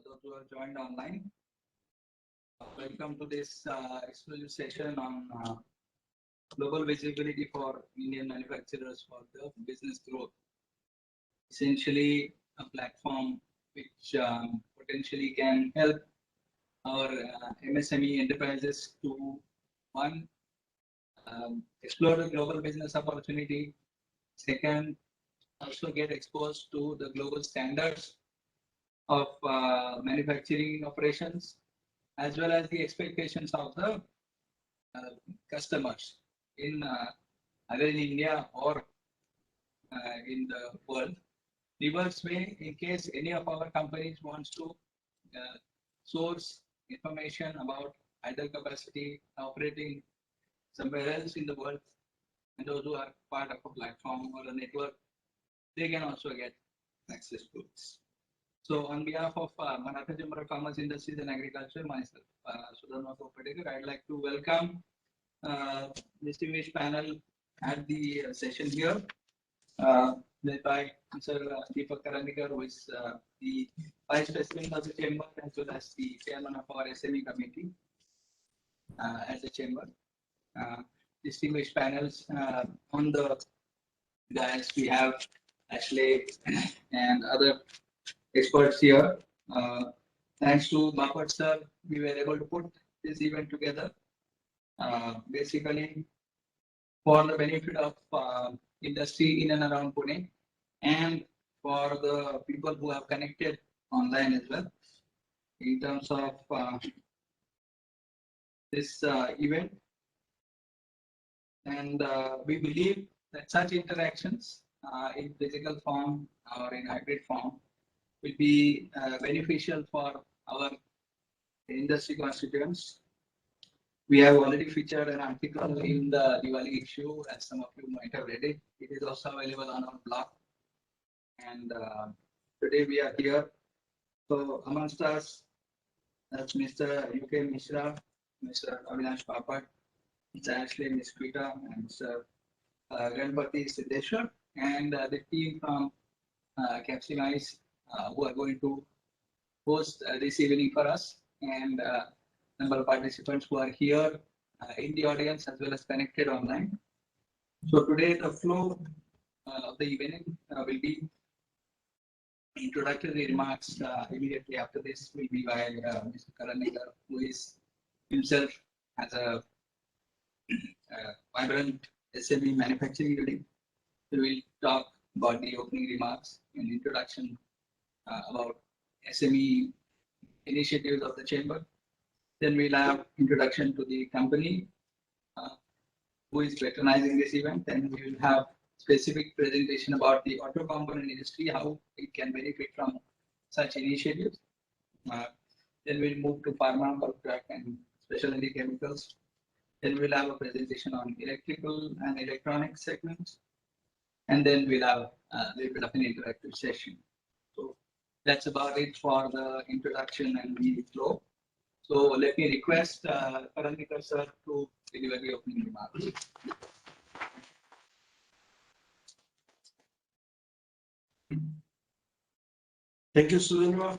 those who have joined online. Welcome to this exclusive session on global visibility for Indian manufacturers for the business growth. Essentially, a platform which potentially can help our MSME enterprises to one, explore the global business opportunity. Second, also get exposed to the global standards of manufacturing operations, as well as the expectations of the customers in either in India or in the world. Reverse way, in case any of our companies wants to source information about idle capacity operating somewhere else in the world, and those who are part of a platform or a network, they can also get access to this. So on behalf of Maratha Chamber of Commerce, Industries and Agriculture, myself, Sudhanva Kopatekar, I'd like to welcome distinguished panel at the session here, led by Mr. Deepak Karandikar, who is the Vice President of the Chamber, as well as the Chairman of our SME Committee as a Chamber. Distinguished panels on the dais, we have Ashley and other experts here. Thanks to Bapat sir, we were able to put this event together. Basically, for the benefit of industry in and around Pune, and for the people who have connected online as well, in terms of this event. And we believe that such interactions in physical form or in hybrid form will be beneficial for our industry constituents. We have already featured an article in the Diwali issue, as some of you might have read it. It is also available on our blog. And today we are here. So amongst us, that's Mr. UK Mishra, Mr. Avinash Bapat, Mr. Ashley Misquita, and Mr. Ganpati Siddeshwar, and the team from Capsimize who are going to host this evening for us, and number of participants who are here in the audience as well as connected online. So today the flow of the evening will be introductory remarks. Immediately after this will be by Mr. Karandikar, who is himself has a vibrant SME manufacturing unit. So we'll talk about the opening remarks and introduction about SME initiatives of the chamber. Then we'll have introduction to the company who is patronizing this event. Then we will have specific presentation about the auto component industry, how it can benefit from such initiatives. Then we'll move to pharma, bulk drug, and specialty chemicals. Then we'll have a presentation on electrical and electronic segments. And then we'll have a little bit of an interactive session. So that's about it for the introduction and the flow. So let me request Karandikar sir to deliver the opening remarks. Thank you, Sudhanva.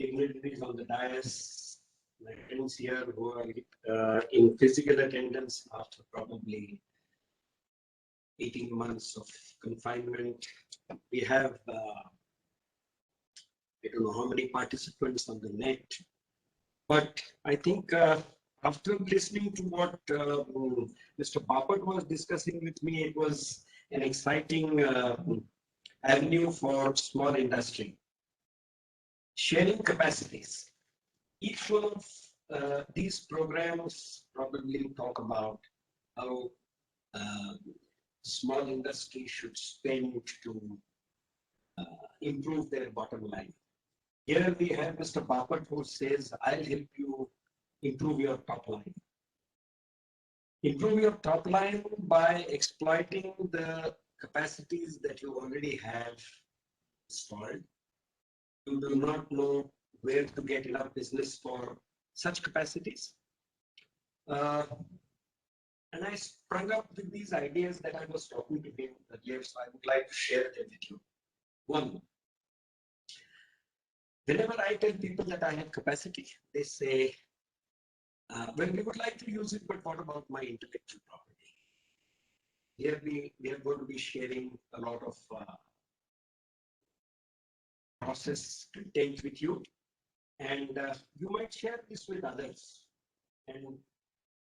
Dignitaries on the dais, my friends here who are in physical attendance after probably 18 months of confinement. We have I don't know how many participants on the net, but I think after listening to what Mr. Bapat was discussing with me, it was an exciting avenue for small industry. Sharing capacities. Each one of these programs probably talk about how small industry should spend to improve their bottom line. Here we have Mr. Bapat who says, I'll help you improve your top line. Improve your top line by exploiting the capacities that you already have installed. You do not know where to get enough business for such capacities. And I sprung up with these ideas that I was talking to him earlier, so I would like to share them with you. One, Whenever I tell people that I have capacity, they say, well, we would like to use it, but what about my intellectual property? Here we are going to be sharing a lot of process content with you, and you might share this with others. And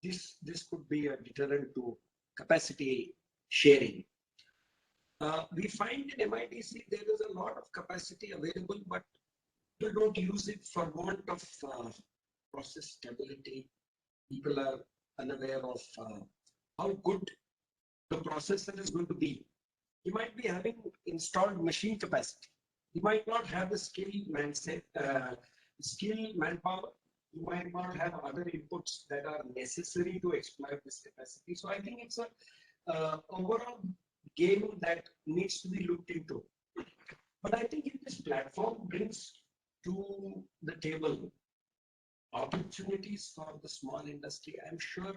this could be a deterrent to capacity sharing. We find in MITC there is a lot of capacity available, but people don't use it for want of process stability. People are unaware of how good the processor is going to be. He might be having installed machine capacity. He might not have the skill manpower. He might not have other inputs that are necessary to exploit this capacity. So I think it's a overall game that needs to be looked into. But I think if this platform brings to the table opportunities for the small industry, I'm sure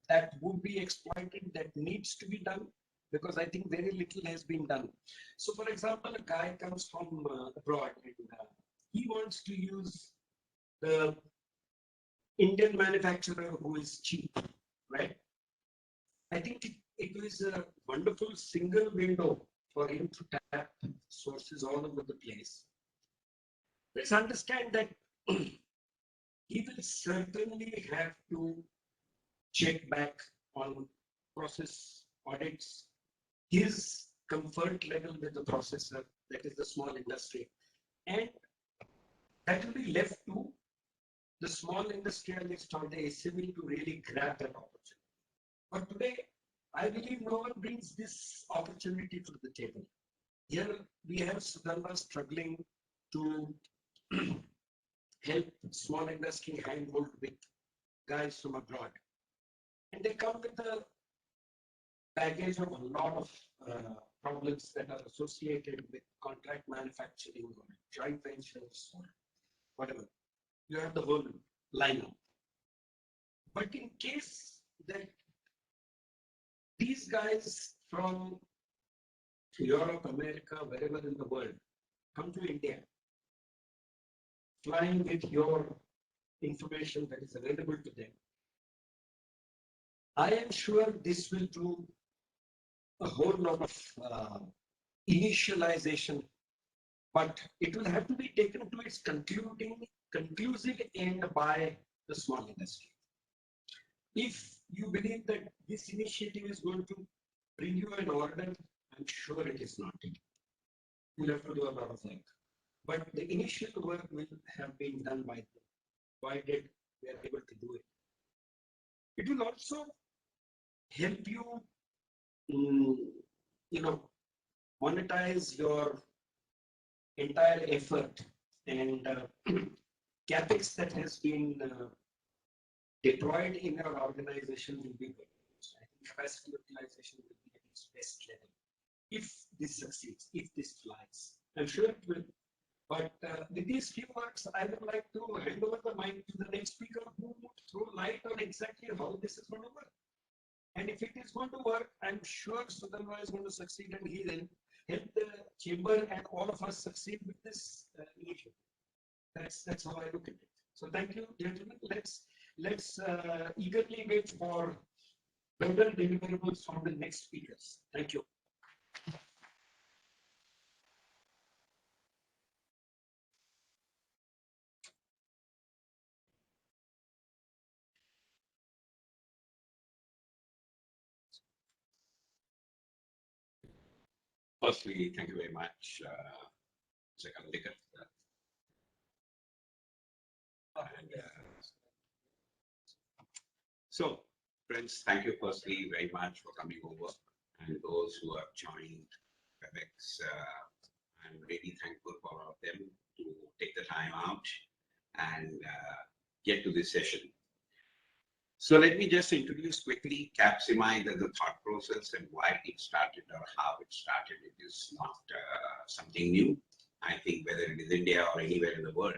that would be exploited, that needs to be done, because I think very little has been done. So for example, a guy comes from abroad and he wants to use the Indian manufacturer who is cheap, right? I think it was a wonderful single window for him to tap sources all over the place. Let's understand that he will certainly have to check back on process audits, his comfort level with the processor, that is the small industry. And that will be left to the small industrialist or the SME to really grab that opportunity. But today, I believe no one brings this opportunity to the table. Here we have Sudharma struggling to help small industry handhold with guys from abroad. And they come with a baggage of a lot of problems that are associated with contract manufacturing or joint ventures or whatever. You have the whole lineup. But in case that these guys from Europe, America, wherever in the world come to India, flying with your information that is available to them, I am sure this will do a whole lot of initialization, but it will have to be taken to its conclusive end by the small industry. If you believe that this initiative is going to bring you an order, I'm sure it is not. You'll have to do a lot of work. But the initial work will have been done by them, provided we are able to do it. It will also help you, monetize your entire effort, and capex that has been deployed in your organization will be good. I think capacity utilization will be at its best level if this succeeds, if this flies. I'm sure it will. But with these few words, I would like to hand over the mic to the next speaker who would throw light on exactly how this is going to work. And if it is going to work, I'm sure Sudharma is going to succeed, and he will help the chamber and all of us succeed with this initiative. That's how I look at it. So thank you, gentlemen. Let's eagerly wait for better deliverables from the next speakers. Thank you. Firstly, thank you very much, Mr. Kandikar. So, friends, thank you firstly very much for coming over, and those who have joined WebEx. I'm really thankful for all of them to take the time out and get to this session. So let me just introduce quickly Capgemini, the thought process and why it started or how it started. It is not something new. I think whether it is India or anywhere in the world,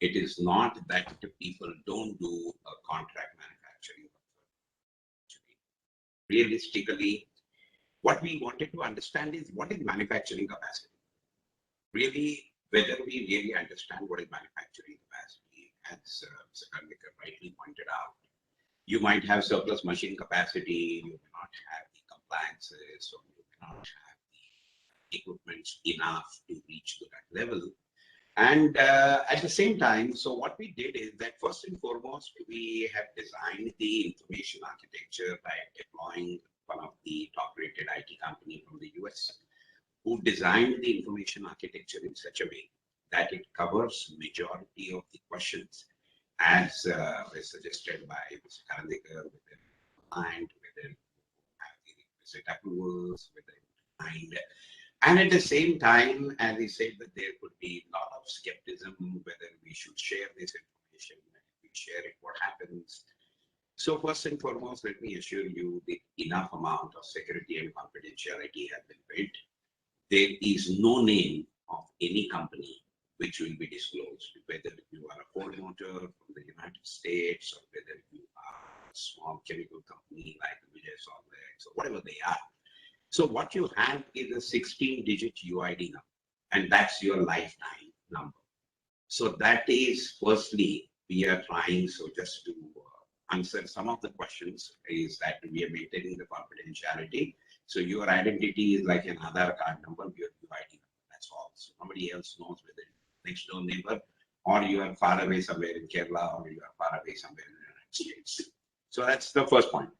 it is not that people don't do a contract manufacturing. Realistically, what we wanted to understand is what is manufacturing capacity. Really, whether we really understand what is manufacturing capacity. As Mr. Karnikar rightly pointed out, you might have surplus machine capacity, you may not have the compliances, or you may not have the equipment enough to reach to that level. And at the same time, so what we did is that first and foremost, we have designed the information architecture by deploying one of the top-rated IT company from the US, who designed the information architecture in such a way that it covers majority of the questions as was suggested by Mr. Karandekar, whether client, whether have the requisite approvals, whether find. And at the same time, as he said, that there could be a lot of skepticism whether we should share this information. If we share it, what happens? So first and foremost, let me assure you that enough amount of security and confidentiality has been built. There is no name of any company which will be disclosed, whether you are a Ford Motor from the United States or whether you are a small chemical company like Vijay Solvex or whatever they are. So what you have is a 16-digit UID number, and that's your lifetime number. So that is firstly, we are trying, so just to answer some of the questions, is that we are maintaining the confidentiality. So your identity is like an Aadhaar card number, your UID number, that's all. So nobody else knows whether you're next door neighbor or you are far away somewhere in Kerala or you are far away somewhere in the United States. So that's the first point.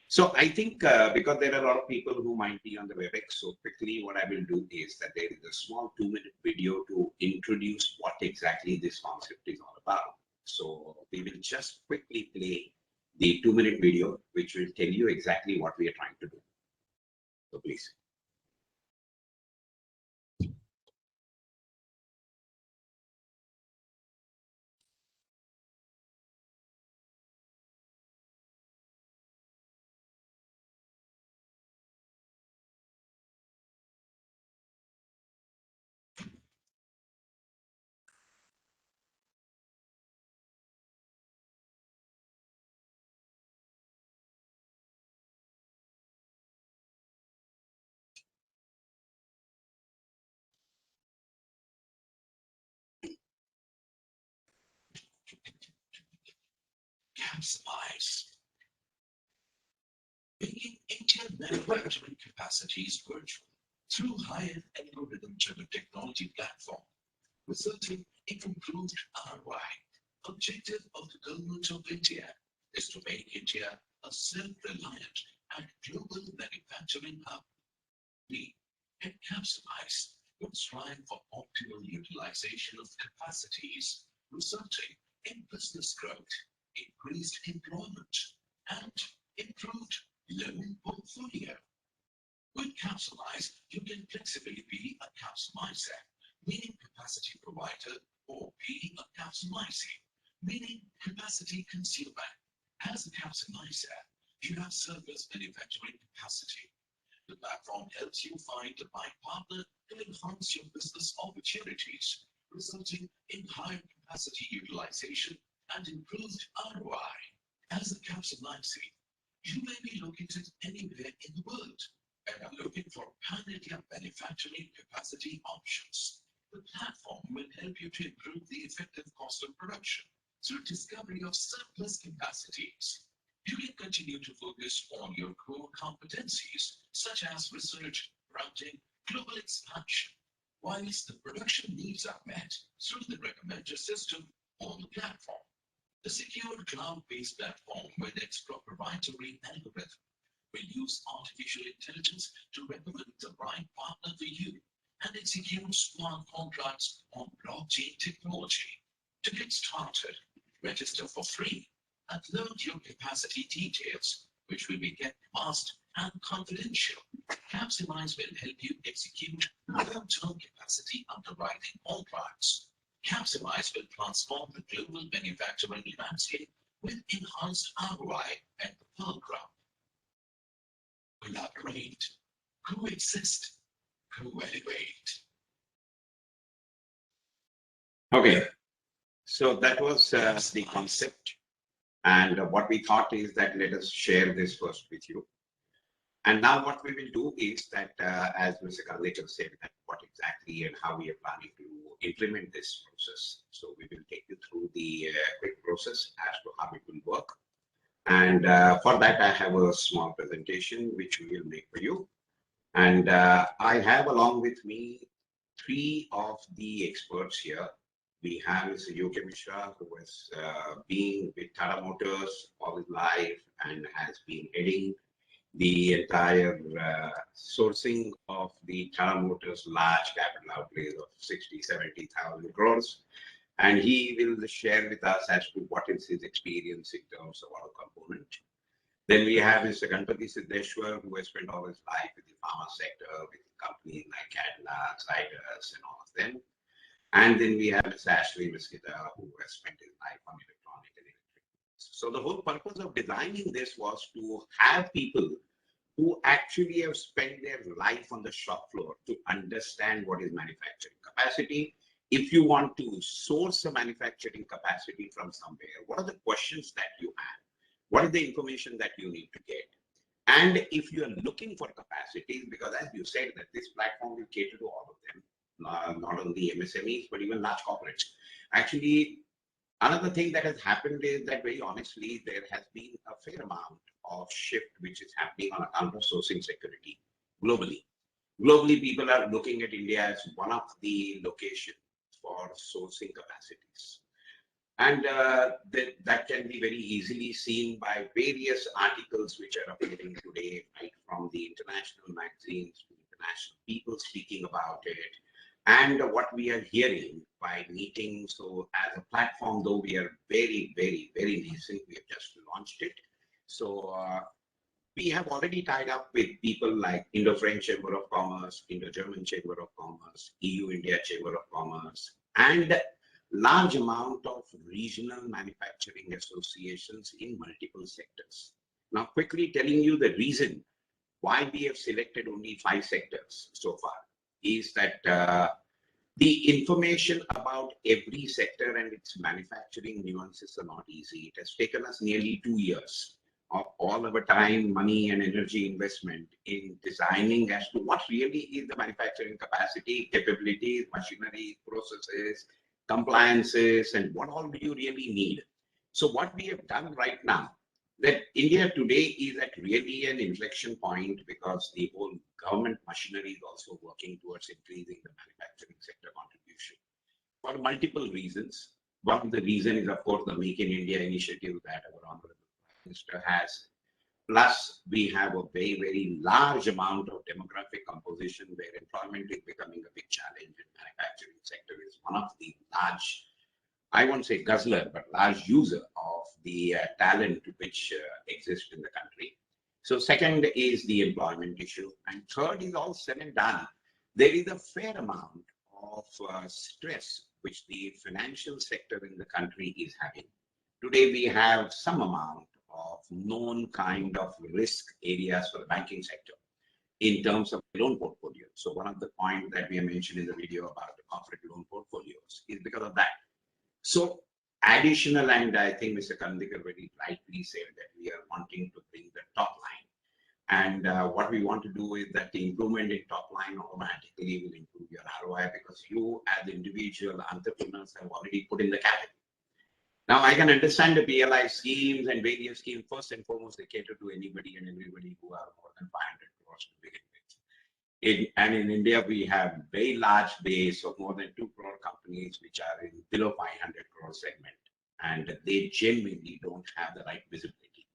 So I think because there are a lot of people who might be on the WebEx, so quickly what I will do is that there is a small 2-minute video to introduce what exactly this concept is all about. So we will just quickly play the 2-minute video, which will tell you exactly what we are trying to do. So please. Capsulize. Making Indian manufacturing capacities virtual through high-end algorithm-driven technology platform, resulting in improved ROI. Objective of the government of India is to make India a self-reliant and global manufacturing hub. We at Capsulize will strive for optimal utilization of capacities, resulting in business growth, increased employment, and improved loan portfolio. With Capsulize, you can flexibly be a capsulizer, meaning capacity provider, or be a capsulizing, meaning capacity consumer. As a capsulizer, you have surplus manufacturing capacity. The platform helps you find the right partner to enhance your business opportunities, resulting in higher capacity utilization and improved ROI. As a capsulizing, you may be located anywhere in the world and are looking for pan-India manufacturing capacity options. The platform will help you to improve the effective cost of production through discovery of surplus capacities. You can continue to focus on your core competencies, such as research, branding, global expansion, whilst the production needs are met through the recommender system on the platform. The secure cloud-based platform with its proprietary algorithm will use artificial intelligence to recommend the right partner for you and execute smart contracts on blockchain technology. To get started, register for free and learn your capacity details, which will be kept fast and confidential. Capsulize will help you execute long-term capacity underwriting contracts. Capsulize will transform the global manufacturing landscape with enhanced ROI and the Pearl Group. Collaborate, coexist, co-elevate. Okay, so that was the concept. And what we thought is that let us share this first with you. And now what we will do is that, as Mr. Karnikar said, that what exactly and how we are planning to implement this process. So we will take you through the quick process as to how it will work. And for that, I have a small presentation which we will make for you. And I have along with me 3 of the experts here. We have Mr. U.K. Mishra, who has been with Tata Motors all his life and has been heading the entire sourcing of the Tata Motors large capital outlays of 60-70,000 crores. And he will share with us as to what is his experience in terms of auto component. Then we have Mr. Ganpati Siddeshwar, who has spent all his life in the pharma sector with companies like Cadila, Zydus, and all of them. And then we have Ms. Ashley Miskita, who has spent his life on electronic and electric. So the whole purpose of designing this was to have people who actually have spent their life on the shop floor to understand what is manufacturing capacity. If you want to source a manufacturing capacity from somewhere, what are the questions that you have? What is the information that you need to get? And if you are looking for capacities, because as you said that this platform will cater to all of them, not only MSMEs, but even large corporates. Actually, another thing that has happened is that very honestly, there has been a fair amount of shift which is happening on account of sourcing security globally. Globally, people are looking at India as one of the locations for sourcing capacities. And that can be very easily seen by various articles which are appearing today, right from the international magazines to international people speaking about it. And what we are hearing by meeting, so as a platform, though we are very, very, very nascent, we have just launched it. So we have already tied up with people like Indo-French Chamber of Commerce, Indo-German Chamber of Commerce, EU-India Chamber of Commerce, and large amount of regional manufacturing associations in multiple sectors. Now, quickly telling you the reason why we have selected only 5 sectors so far is that the information about every sector and its manufacturing nuances are not easy. It has taken us nearly 2 years of all our time, money, and energy investment in designing as to what really is the manufacturing capacity, capabilities, machinery, processes, compliances, and what all do you really need. So what we have done right now, that India today is at really an inflection point because the whole government machinery is also working towards increasing the manufacturing sector contribution for multiple reasons. One of the reasons is, of course, the Make in India initiative that our Honorable Prime Minister has. Plus, we have a very, very large amount of demographic composition where employment is becoming a big challenge, and manufacturing sector is one of the large, I won't say guzzler, but large user of the talent which exists in the country. So second is the employment issue. And third is all said and done. There is a fair amount of stress which the financial sector in the country is having. Today, we have some amount of known kind of risk areas for the banking sector in terms of loan portfolio. So one of the points that we have mentioned in the video about the corporate loan portfolios is because of that. So additional, and I think Mr. Kandikar very rightly said that we are wanting to bring the top line. And what we want to do is that the improvement in top line automatically will improve your ROI because you as individual entrepreneurs have already put in the capital. Now I can understand the PLI schemes and various schemes. First and foremost, they cater to anybody and everybody who are more than 500 crores to begin with. And in India, we have very large base of more than 2 crore companies which are in below 500 crore segment, and they genuinely don't have the right visibility.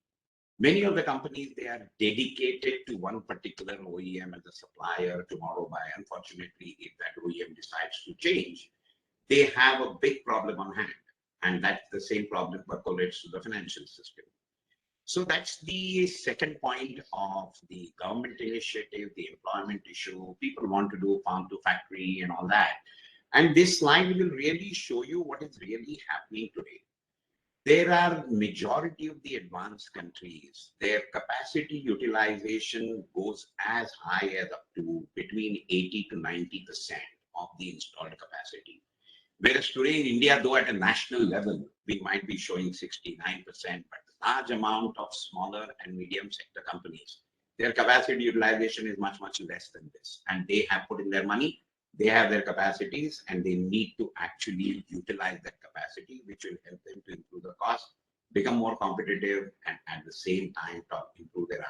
Many of the companies, they are dedicated to one particular OEM as a supplier tomorrow by. Unfortunately, if that OEM decides to change, they have a big problem on hand. And that's the same problem percolates to the financial system. So that's the second point of the government initiative, the employment issue. People want to do farm to factory and all that. And this slide will really show you what is really happening today. There are majority of the advanced countries, their capacity utilization goes as high as up to between 80 to 90% of the installed capacity. Whereas today in India, though at a national level, we might be showing 69%, but large amount of smaller and medium sector companies, their capacity utilization is much, much less than this. And they have put in their money They have their capacities and they need to actually utilize that capacity, which will help them to improve the cost, become more competitive, and at the same time improve their ROI.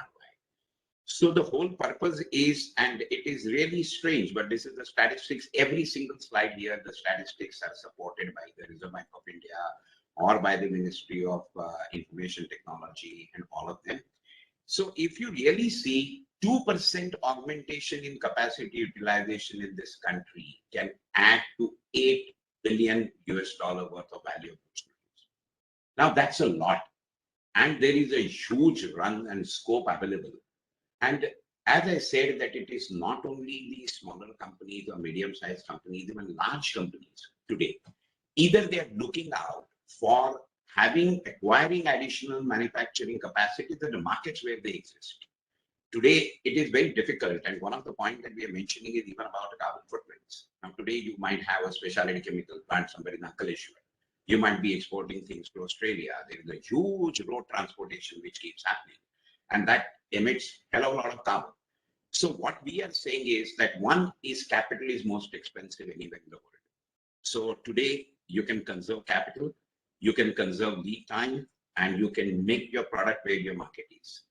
So the whole purpose is, and it is really strange, but this is the statistics. Every single slide here, the statistics are supported by the Reserve Bank of India or by the Ministry of Information Technology and all of them. So if you really see 2% augmentation in capacity utilization in this country can add to $8 billion worth of value. Now that's a lot. And there is a huge run and scope available. And as I said, that it is not only the smaller companies or medium-sized companies, even large companies today. Either they are looking out for acquiring additional manufacturing capacities in the markets where they exist. Today, it is very difficult. And one of the points that we are mentioning is even about the carbon footprints. Now, today you might have a specialty chemical plant somewhere in Ankleshwar. You might be exporting things to Australia. There is a huge road transportation which keeps happening. And that emits a hell of a lot of carbon. So what we are saying is that one is capital is most expensive anywhere in the world. So today you can conserve capital, you can conserve lead time, and you can make your product where your market is.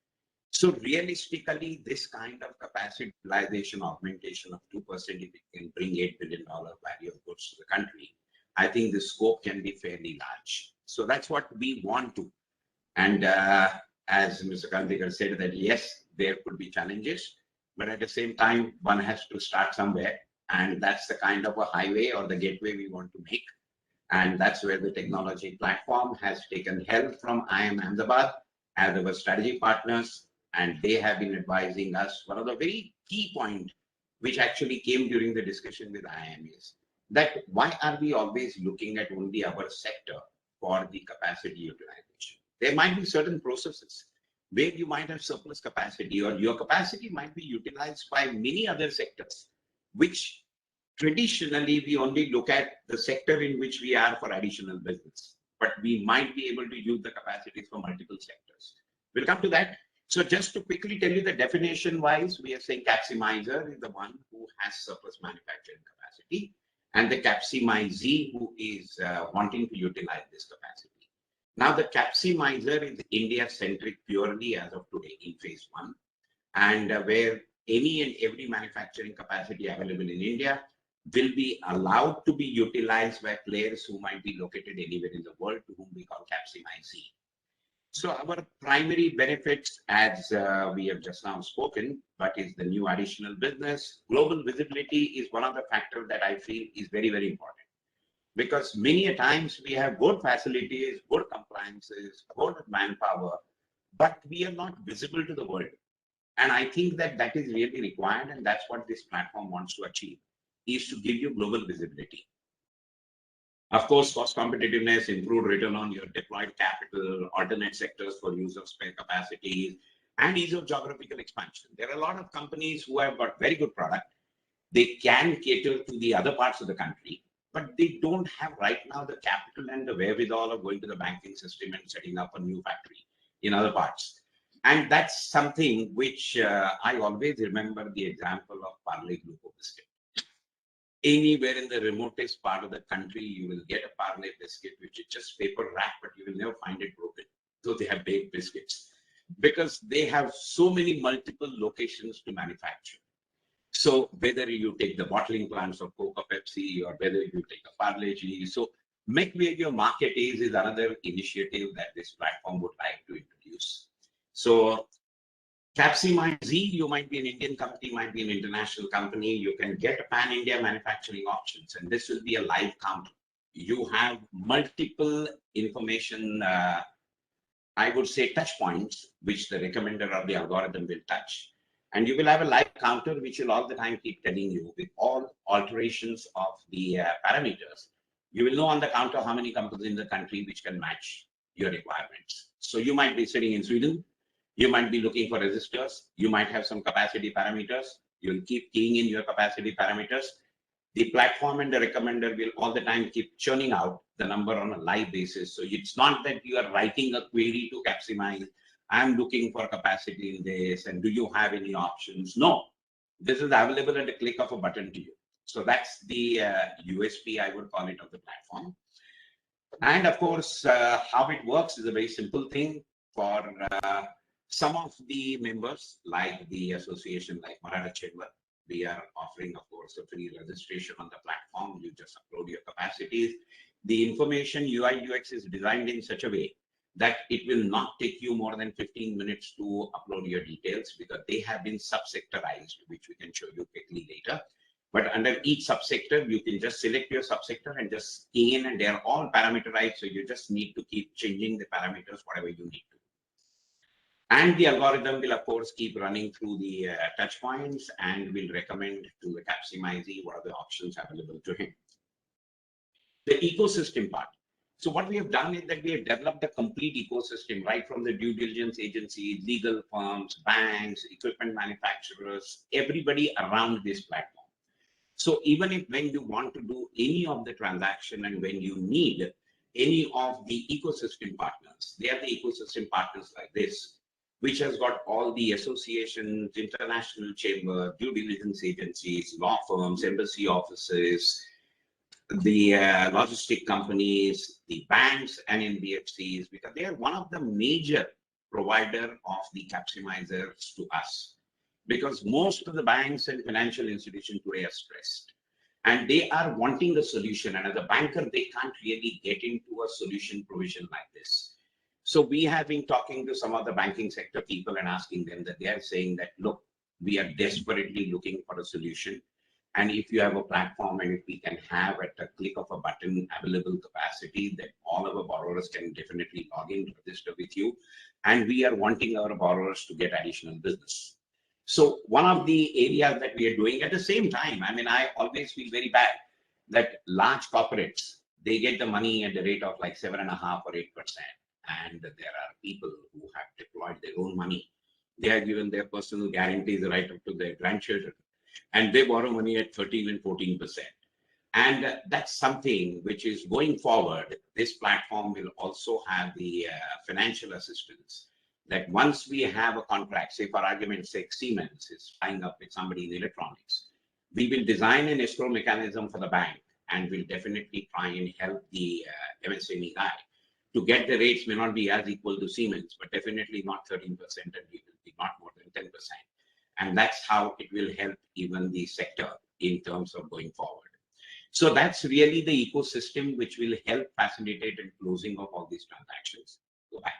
So realistically, this kind of capacity utilization augmentation of 2%, if it can bring $8 billion value of goods to the country, I think the scope can be fairly large. So that's what we want to. And as Mr. Kandikar said, that yes, there could be challenges, but at the same time, one has to start somewhere. And that's the kind of a highway or the gateway we want to make. And that's where the technology platform has taken help from IIM Ahmedabad as our strategy partners. And they have been advising us. One of the very key points, which actually came during the discussion with IIM, is that why are we always looking at only our sector for the capacity utilization? There might be certain processes where you might have surplus capacity, or your capacity might be utilized by many other sectors, which traditionally we only look at the sector in which we are for additional business, but we might be able to use the capacities for multiple sectors. We'll come to that. So just to quickly tell you the definition wise, we are saying capsimizer is the one who has surplus manufacturing capacity, and the capsimizee who is wanting to utilize this capacity. Now the capsimizer is India-centric purely as of today in phase 1, and where any and every manufacturing capacity available in India will be allowed to be utilized by players who might be located anywhere in the world, to whom we call capsimizee. So our primary benefits, as we have just now spoken, but is the new additional business. Global visibility is one of the factors that I feel is very, very important. Because many a times we have good facilities, good compliances, good manpower, but we are not visible to the world. And I think that that is really required, and that's what this platform wants to achieve, is to give you global visibility. Of course, cost competitiveness, improved return on your deployed capital, alternate sectors for use of spare capacities, and ease of geographical expansion. There are a lot of companies who have got very good product. They can cater to the other parts of the country, but they don't have right now the capital and the wherewithal of going to the banking system and setting up a new factory in other parts. And that's something which I always remember the example of Parle Gluco biscuit. Anywhere in the remotest part of the country, you will get a Parle biscuit, which is just paper wrap, but you will never find it broken. So they have baked biscuits because they have so many multiple locations to manufacture. So whether you take the bottling plants of Coca, Pepsi, or whether you take a Parle-G, so make where your market is another initiative that this platform would like to introduce. So capsimizee, you might be an Indian company, might be an international company. You can get a pan-India manufacturing options, and this will be a live counter. You have multiple information, I would say touch points, which the recommender or the algorithm will touch. And you will have a live counter, which will all the time keep telling you with all alterations of the parameters. You will know on the counter how many companies in the country which can match your requirements. So you might be sitting in Sweden. You might be looking for resistors. You might have some capacity parameters. You'll keep keying in your capacity parameters. The platform and the recommender will all the time keep churning out the number on a live basis. So it's not that you are writing a query to capsimize, I'm looking for capacity in this, and do you have any options? No, this is available at a click of a button to you. So that's the USP, I would call it, of the platform. And of course, how it works is a very simple thing for some of the members, like the association, like Maratha Chamber. We are offering, of course, a free registration on the platform. You just upload your capacities. The information UI UX is designed in such a way that it will not take you more than 15 minutes to upload your details, because they have been subsectorized, which we can show you quickly later. But under each subsector, you can just select your subsector and just key in, and they're all parameterized. So you just need to keep changing the parameters, whatever you need to. And the algorithm will, of course, keep running through the touch points and will recommend to the capsimizee what are the options available to him. The ecosystem part. So what we have done is that we have developed a complete ecosystem, right from the due diligence agencies, legal firms, banks, equipment manufacturers, everybody around this platform. So even if when you want to do any of the transaction and when you need any of the ecosystem partners, they are the ecosystem partners like this, which has got all the associations, international chamber, due diligence agencies, law firms, embassy offices, the logistic companies, the banks and NBFCs, because they are one of the major provider of the capsimizers to us. Because most of the banks and financial institutions today are stressed and they are wanting a solution. And as a banker, they can't really get into a solution provision like this. So we have been talking to some of the banking sector people and asking them that they are saying that, look, we are desperately looking for a solution. And if you have a platform and if we can have at a click of a button available capacity, that all of our borrowers can definitely log in, register with you. And we are wanting our borrowers to get additional business. So one of the areas that we are doing at the same time, I mean, I always feel very bad that large corporates, they get the money at the rate of like 7.5% or 8%. And there are people who have deployed their own money. They are given their personal guarantees right up to their grandchildren. And they borrow money at 13 and 14%. And that's something which is going forward. This platform will also have the financial assistance. That once we have a contract, say for argument's sake, Siemens is tying up with somebody in electronics, we will design an escrow mechanism for the bank and will definitely try and help the MSME guy to get the rates. May not be as equal to Siemens, but definitely not 13%, and we will be not more than 10%. And that's how it will help even the sector in terms of going forward. So that's really the ecosystem which will help facilitate and closing of all these transactions. Go back.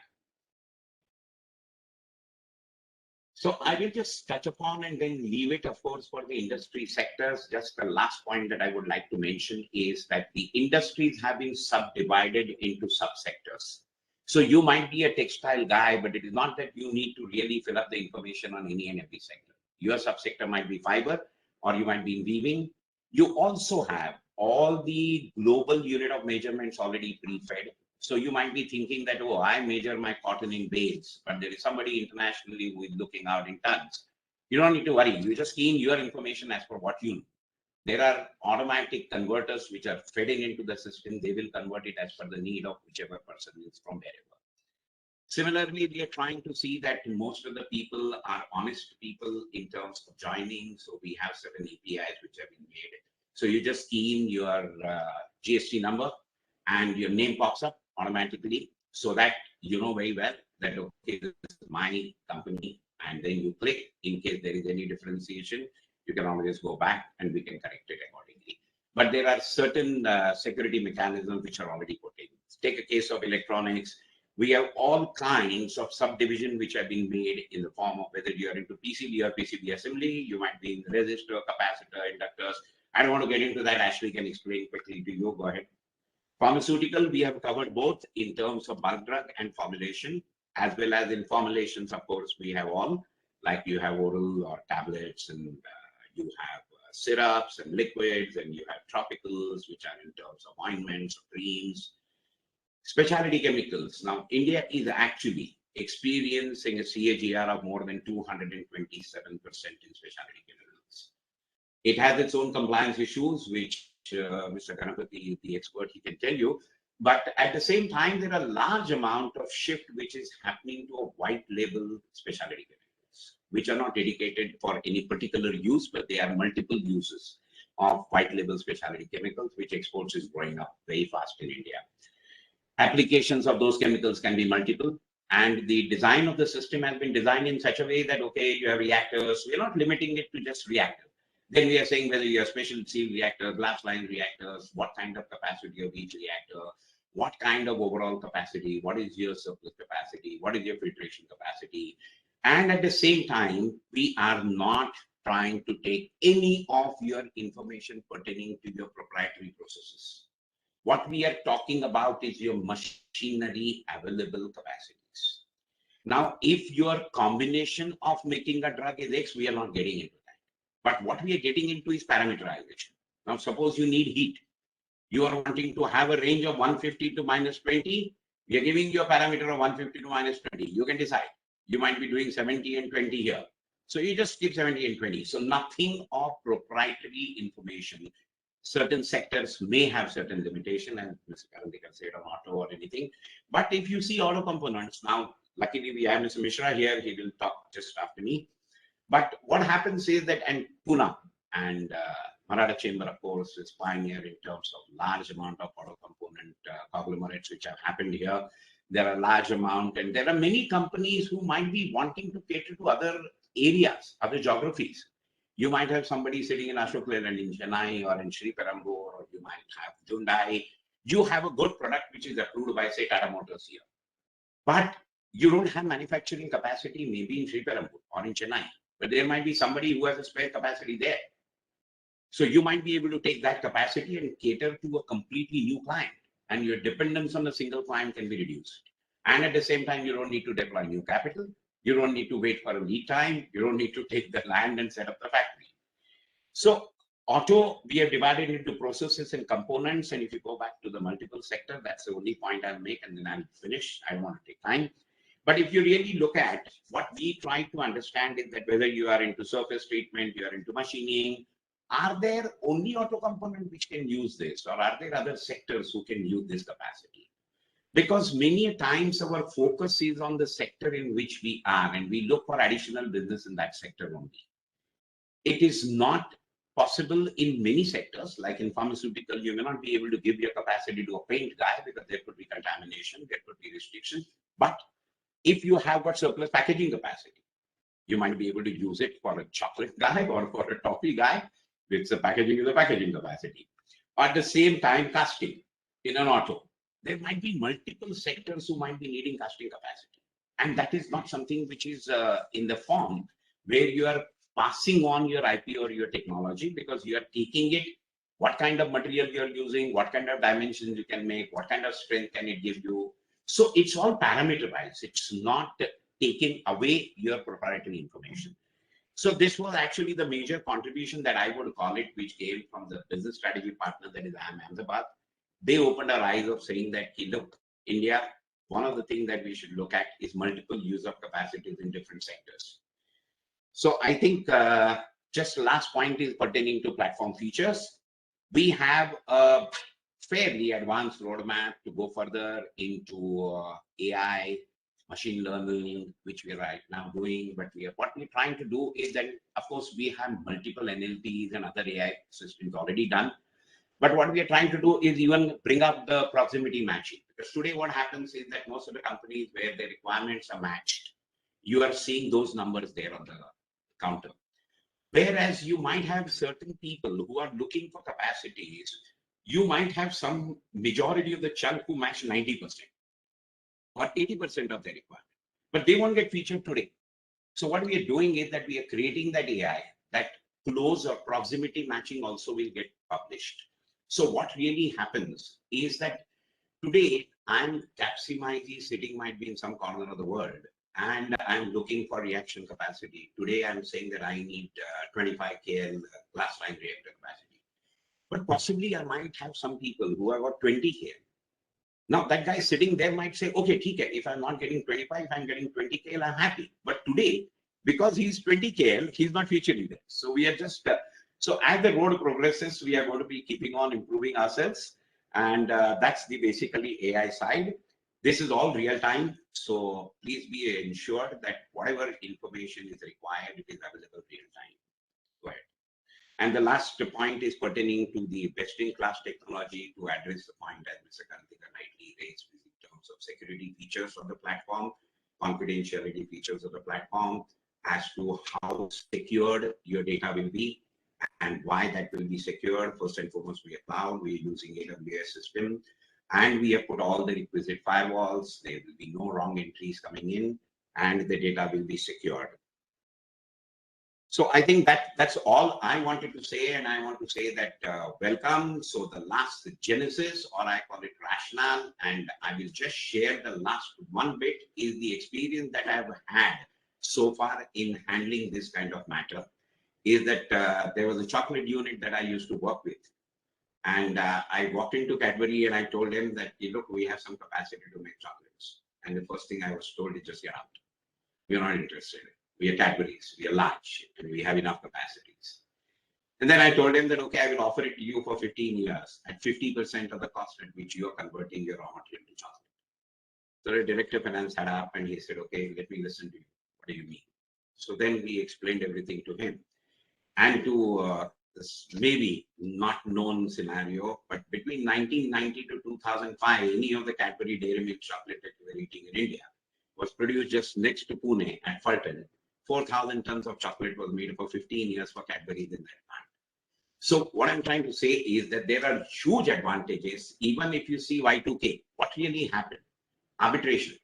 So I will just touch upon and then leave it, of course, for the industry sectors. Just the last point that I would like to mention is that the industries have been subdivided into subsectors. So you might be a textile guy, but it is not that you need to really fill up the information on any and every sector. Your subsector might be fiber, or you might be in weaving. You also have all the global unit of measurements already pre-fed. So you might be thinking that, oh, I measure my cotton in bales, but there is somebody internationally who is looking out in tons. You don't need to worry. You just key in your information as per what you know. There are automatic converters which are fed into the system. They will convert it as per the need of whichever person is from wherever. Similarly, we are trying to see that most of the people are honest people in terms of joining. So we have certain APIs which have been made. So you just key in your GST number and your name pops up automatically, so that you know very well that, okay, this is my company, and then you click. In case there is any differentiation, you can always go back and we can correct it accordingly. But there are certain security mechanisms which are already put in. Take a case of electronics. We have all kinds of subdivision which have been made in the form of whether you are into PCB or PCB assembly, you might be in resistor, capacitor, inductors. I don't want to get into that. Ashley can explain quickly to you. Go ahead. Pharmaceutical, we have covered both in terms of bulk drug and formulation, as well as in formulations, of course, we have all, like you have oral or tablets, and you have syrups and liquids, and you have tropicals, which are in terms of ointments, creams, specialty chemicals. Now, India is actually experiencing a CAGR of more than 227% in specialty chemicals. It has its own compliance issues, which Mr. Ganapati, the expert, he can tell you. But at the same time, there are a large amount of shift which is happening to a white label specialty chemicals, which are not dedicated for any particular use, but they are multiple uses. of white label specialty chemicals, which exports is growing up very fast in India. Applications of those chemicals can be multiple, and the design of the system has been designed in such a way that, okay, you have reactors, we're not limiting it to just reactor. Then we are saying whether you have special seal reactors, glass line reactors, what kind of capacity of each reactor, what kind of overall capacity, what is your surplus capacity, what is your filtration capacity. And at the same time, we are not trying to take any of your information pertaining to your proprietary processes. What we are talking about is your machinery available capacities. Now, if your combination of making a drug is X, we are not getting into that. But what we are getting into is parameterization. Now, suppose you need heat. You are wanting to have a range of 150 to minus 20. We are giving you a parameter of 150 to minus 20. You can decide. You might be doing 70 and 20 here. So you just keep 70 and 20. So nothing of proprietary information. Certain sectors may have certain limitation, and Mr. Karan can say it on auto or anything. But if you see auto components, now luckily we have Mr. Mishra here, he will talk just after me. But what happens is that, and Pune and Maratha Chamber, of course, is pioneer in terms of large amount of auto component conglomerates which have happened here. There are large amount, and there are many companies who might be wanting to cater to other areas, other geographies. You might have somebody sitting in Ashok Leyland in Chennai or in Sri Perambur, or you might have Hyundai. You have a good product which is approved by, say, Tata Motors here. But you don't have manufacturing capacity maybe in Sri Perambur or in Chennai. But there might be somebody who has a spare capacity there. So you might be able to take that capacity and cater to a completely new client. And your dependence on a single client can be reduced. And at the same time, you don't need to deploy new capital. You don't need to wait for a lead time. You don't need to take the land and set up the factory. So auto, we have divided into processes and components. And if you go back to the multiple sector, that's the only point I'll make, and then I'll finish. I don't want to take time. But if you really look at what we try to understand is that whether you are into surface treatment, you are into machining, are there only auto components which can use this, or are there other sectors who can use this capacity? Because many times our focus is on the sector in which we are, and we look for additional business in that sector only. It is not possible in many sectors, like in pharmaceutical, you may not be able to give your capacity to a paint guy because there could be contamination, there could be restrictions. But if you have got surplus packaging capacity, you might be able to use it for a chocolate guy or for a toffee guy, which the packaging is a packaging capacity. At the same time, casting in an auto. There might be multiple sectors who might be needing casting capacity. And that is not something which is in the form where you are passing on your IP or your technology, because you are taking it, what kind of material you are using, what kind of dimensions you can make, what kind of strength can it give you. So it's all parameterized. It's not taking away your proprietary information. So this was actually the major contribution that I would call it, which came from the business strategy partner, that is IIM Ahmedabad. They opened our eyes of saying that, look, India, one of the things that we should look at is multiple use of capacities in different sectors. So I think just last point is pertaining to platform features. We have a fairly advanced roadmap to go further into AI, machine learning, which we are right now doing. But what we're trying to do is that, of course, we have multiple NLPs and other AI systems already done. But what we are trying to do is even bring up the proximity matching. Because today what happens is that most of the companies where the requirements are matched, you are seeing those numbers there on the counter. Whereas you might have certain people who are looking for capacities, you might have some majority of the chunk who match 90% or 80% of their requirement, but they won't get featured today. So what we are doing is that we are creating that AI, that close or proximity matching also will get published. So what really happens is that today I'm Capgemini sitting might be in some corner of the world, and I'm looking for reaction capacity. Today I'm saying that I need 25 KL glass line reactor capacity. But possibly I might have some people who have got 20 KL. Now that guy sitting there might say, okay, if I'm not getting 25, I'm getting 20 KL, I'm happy. But today, because he's 20 KL, he's not featuring there. So we are just, so as the road progresses, we are going to be keeping on improving ourselves. And that's the basically AI side. This is all real time. So please be ensured that whatever information is required, it is available real time. Go ahead. And the last point is pertaining to the best-in-class technology to address the point that Mr. Karthika rightly raised in terms of security features of the platform, confidentiality features of the platform, as to how secured your data will be and why that will be secured. First and foremost, we are cloud, we are using AWS system, and we have put all the requisite firewalls. There will be no wrong entries coming in, and the data will be secured. So I think that's all I wanted to say, and I want to say that welcome. So the last genesis, or I call it rationale, and I will just share the last one bit, is the experience that I've had so far in handling this kind of matter, is that there was a chocolate unit that I used to work with. And I walked into Cadbury and I told them that, look, we have some capacity to make chocolates. And the first thing I was told is just get out. We're not interested. We are Cadbury's, we are large, and we have enough capacities. And then I told him that, okay, I will offer it to you for 15 years at 50% of the cost at which you are converting your raw material to chocolate. So the director of finance had up and he said, okay, let me listen to you. What do you mean? So then we explained everything to him. And to this maybe not known scenario, but between 1990 to 2005, any of the Cadbury Dairy Milk chocolate that you were eating in India was produced just next to Pune at Fulton. 4,000 tons of chocolate was made for 15 years for Cadbury in that plant. So what I'm trying to say is that there are huge advantages, even if you see Y2K. What really happened? Arbitration,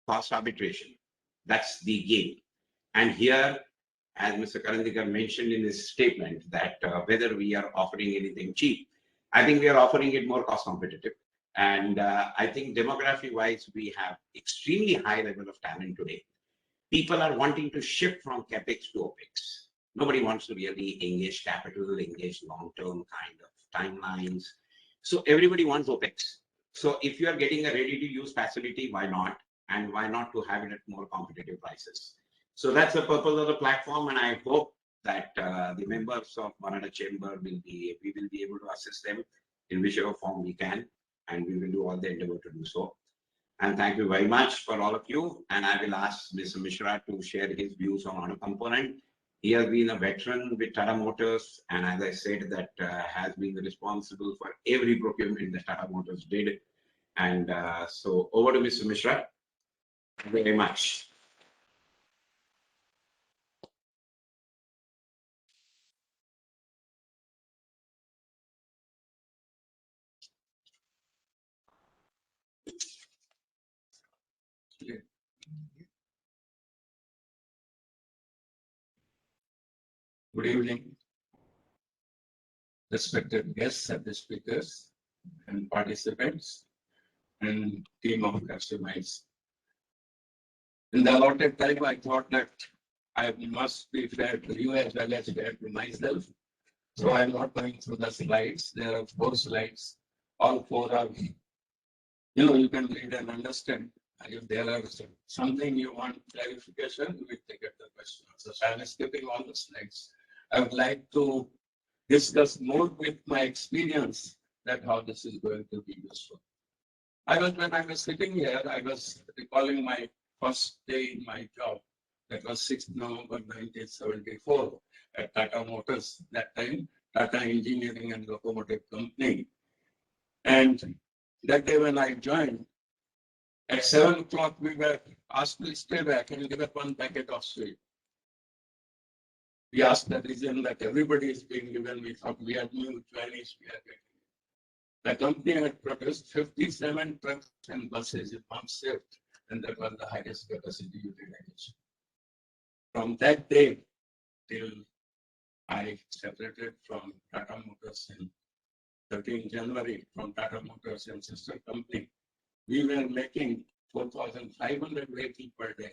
cost arbitration. That's the game. And here, as Mr. Karandikar mentioned in his statement, that whether we are offering anything cheap, I think we are offering it more cost competitive. And I think demography-wise, we have extremely high level of talent today. People are wanting to shift from capex to opex. Nobody wants to really engage capital, engage long-term kind of timelines. So everybody wants opex. So if you are getting a ready-to-use facility, why not? And why not to have it at more competitive prices? So that's the purpose of the platform, and I hope that the members of Varana Chamber we will be able to assist them in whichever form we can, and we will do all the endeavor to do so. And thank you very much for all of you. And I will ask Mr. Mishra to share his views on auto component. He has been a veteran with Tata Motors, and as I said, that has been responsible for every procurement that Tata Motors did. And so over to Mr. Mishra. Thank you very much. Good evening, respected guests and the speakers and participants and team of customers. In the allotted time, I thought that I must be fair to you as well as fair to myself. So I'm not going through the slides. There are 4 slides. All 4 are, you can read and understand. If there are something you want clarification, we will take up the question. So I'm skipping all the slides. I would like to discuss more with my experience that how this is going to be useful. When I was sitting here, I was recalling my first day in my job. That was 6th November 1974 at Tata Motors. That time, Tata Engineering and Locomotive Company. And that day when I joined, at 7 o'clock, we were asked to stay back and give up 1 packet of sweet. We asked the reason that everybody is being given. We thought we are new Chinese. The company had produced 57 trucks and buses in one shift, and that was the highest capacity utilization. From that day till I separated from Tata Motors in 13 January from Tata Motors and sister company, we were making 4,500 vehicles per day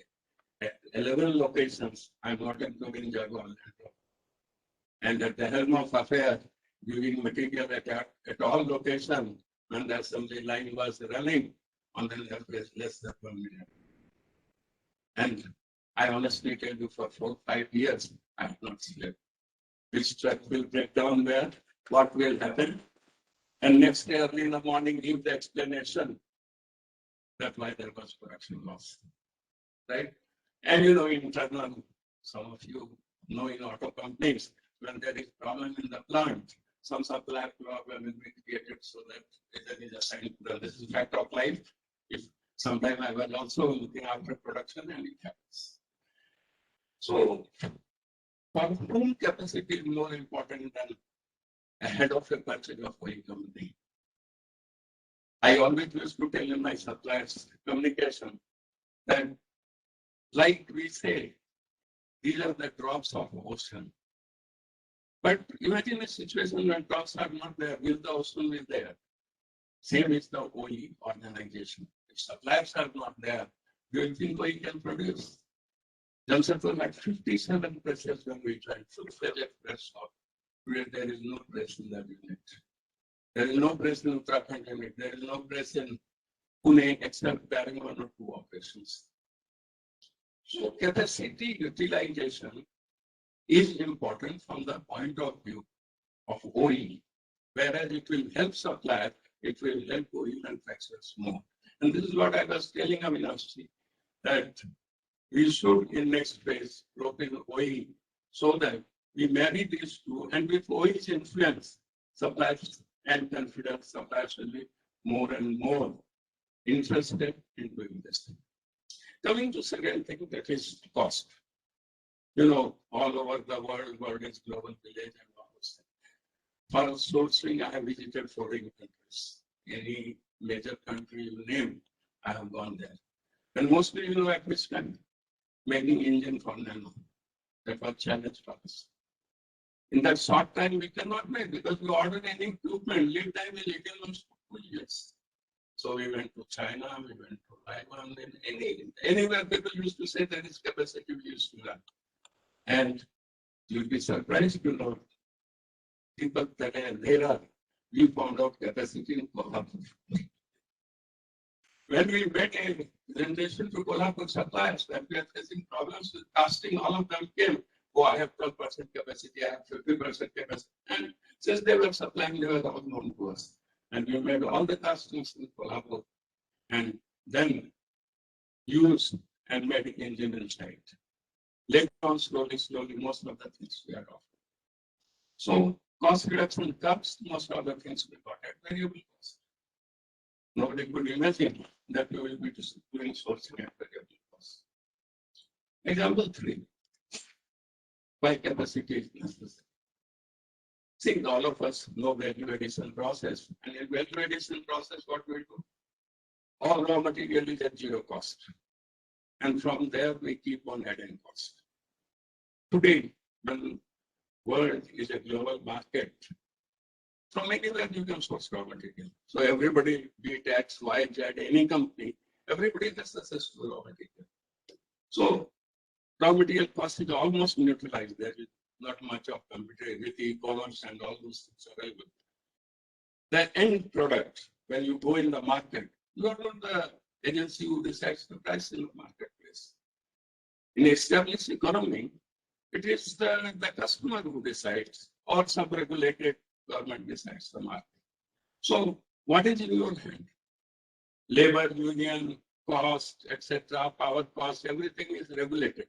at 11 locations. I'm not including Jaguar. And at the helm of affair, giving material at all locations when the assembly line was running on the less than 1 million. And I honestly tell you, for 4 or 5 years, I have not slept. Which truck will break down where, what will happen. And next day early in the morning, give the explanation. That's why there was production loss. Right? And internal, some of you know in auto companies, when there is problem in the plant, some supply problem will be created so that there is a sign. This is fact of life. If sometime I was also looking after production and it happens. So for whom capacity is more important than a head of a purchase of oil company? I always used to tell in my suppliers communication that, like we say, these are the drops of ocean. But imagine a situation when drops are not there, will the ocean be there? Same is the OE organization. If suppliers are not there, do you think we can produce? Johnson had 57 presses when we tried full-fledged press shop. Today there is no press in that unit. There is no press in Uttarakhand unit. There is no press in Pune except bearing 1 or 2 operations. So capacity utilization is important from the point of view of OE, whereas it will help supplier, it will help OE manufacturers more. And this is what I was telling Avinash, that we should in next phase rope in OE so that we marry these two, and with OE's influence, suppliers and confidence, suppliers will be more and more interested in doing this. Coming to second thing, that is cost. You know, all over the world is global village and all those things. For sourcing, I have visited foreign countries. Any major country you name, I have gone there. And mostly, you know, at which time? Making engine for nano. That was challenge for us. In that short time, we cannot make because we ordered any equipment, lead time is 18 months to 2 years. So we went to China, we went to Taiwan, and anywhere people used to say there is capacity, we used to run. And you'll be surprised to know people that are there, we found out capacity in Kolhapur. When we made a presentation to Kolhapur suppliers that we are facing problems with casting, all of them came. Oh, I have 12% capacity, I have 50% capacity. And since they were supplying, they were all known to us. And we made all the castings in Kolhapur and then used and made engine inside. Later on, slowly, most of the things we are offering. So cost reduction comes, most of the things we got at variable cost. Nobody could imagine that we will be doing sourcing at variable cost. Example 3. Why capacity is necessary. See, all of us know value addition process. And in value addition process, what we do? All raw material is at 0 cost. And from there, we keep on adding cost. Today, when world is a global market, from anywhere you can source raw material. So everybody, be it X, Y, Z, any company, everybody has access to raw material. So raw material cost is almost neutralized. There is not much of competition with e-commerce and all those things available. The end product, when you go in the market, you are not the agency who decides the price in the marketplace. In established economy, it is the customer who decides, or some regulated government decides the market. So what is in your hand? Labor, union, cost, etc., power cost, everything is regulated.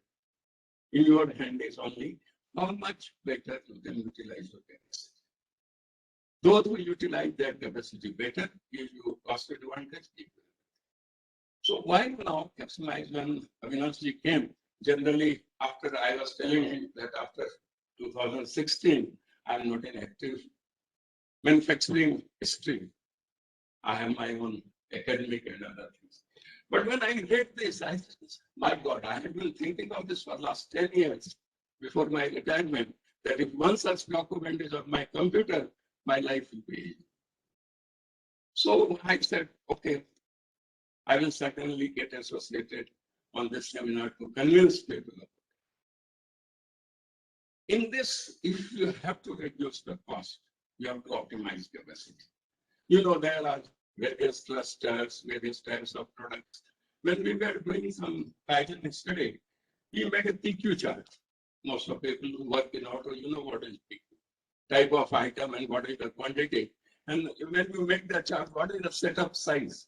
In your hand is only how much better you can utilize your capacity. Those who utilize their capacity better give you cost advantage. So why now maximize when Avinash came? Generally, after I was telling him that after 2016, I am not in active manufacturing history. I have my own academic and other things. But when I read this, I said, my God, I have been thinking of this for the last 10 years before my retirement, that if one such document is on my computer, my life will be easy. So I said, okay, I will certainly get associated on this seminar to convince people. In this, if you have to reduce the cost, you have to optimize capacity. You know, there are various clusters, various types of products. When we were doing some pattern study, we made a PQ chart. Most of people who work in auto, you know what is PQ. Type of item and what is the quantity. And when you make the chart, what is the setup size?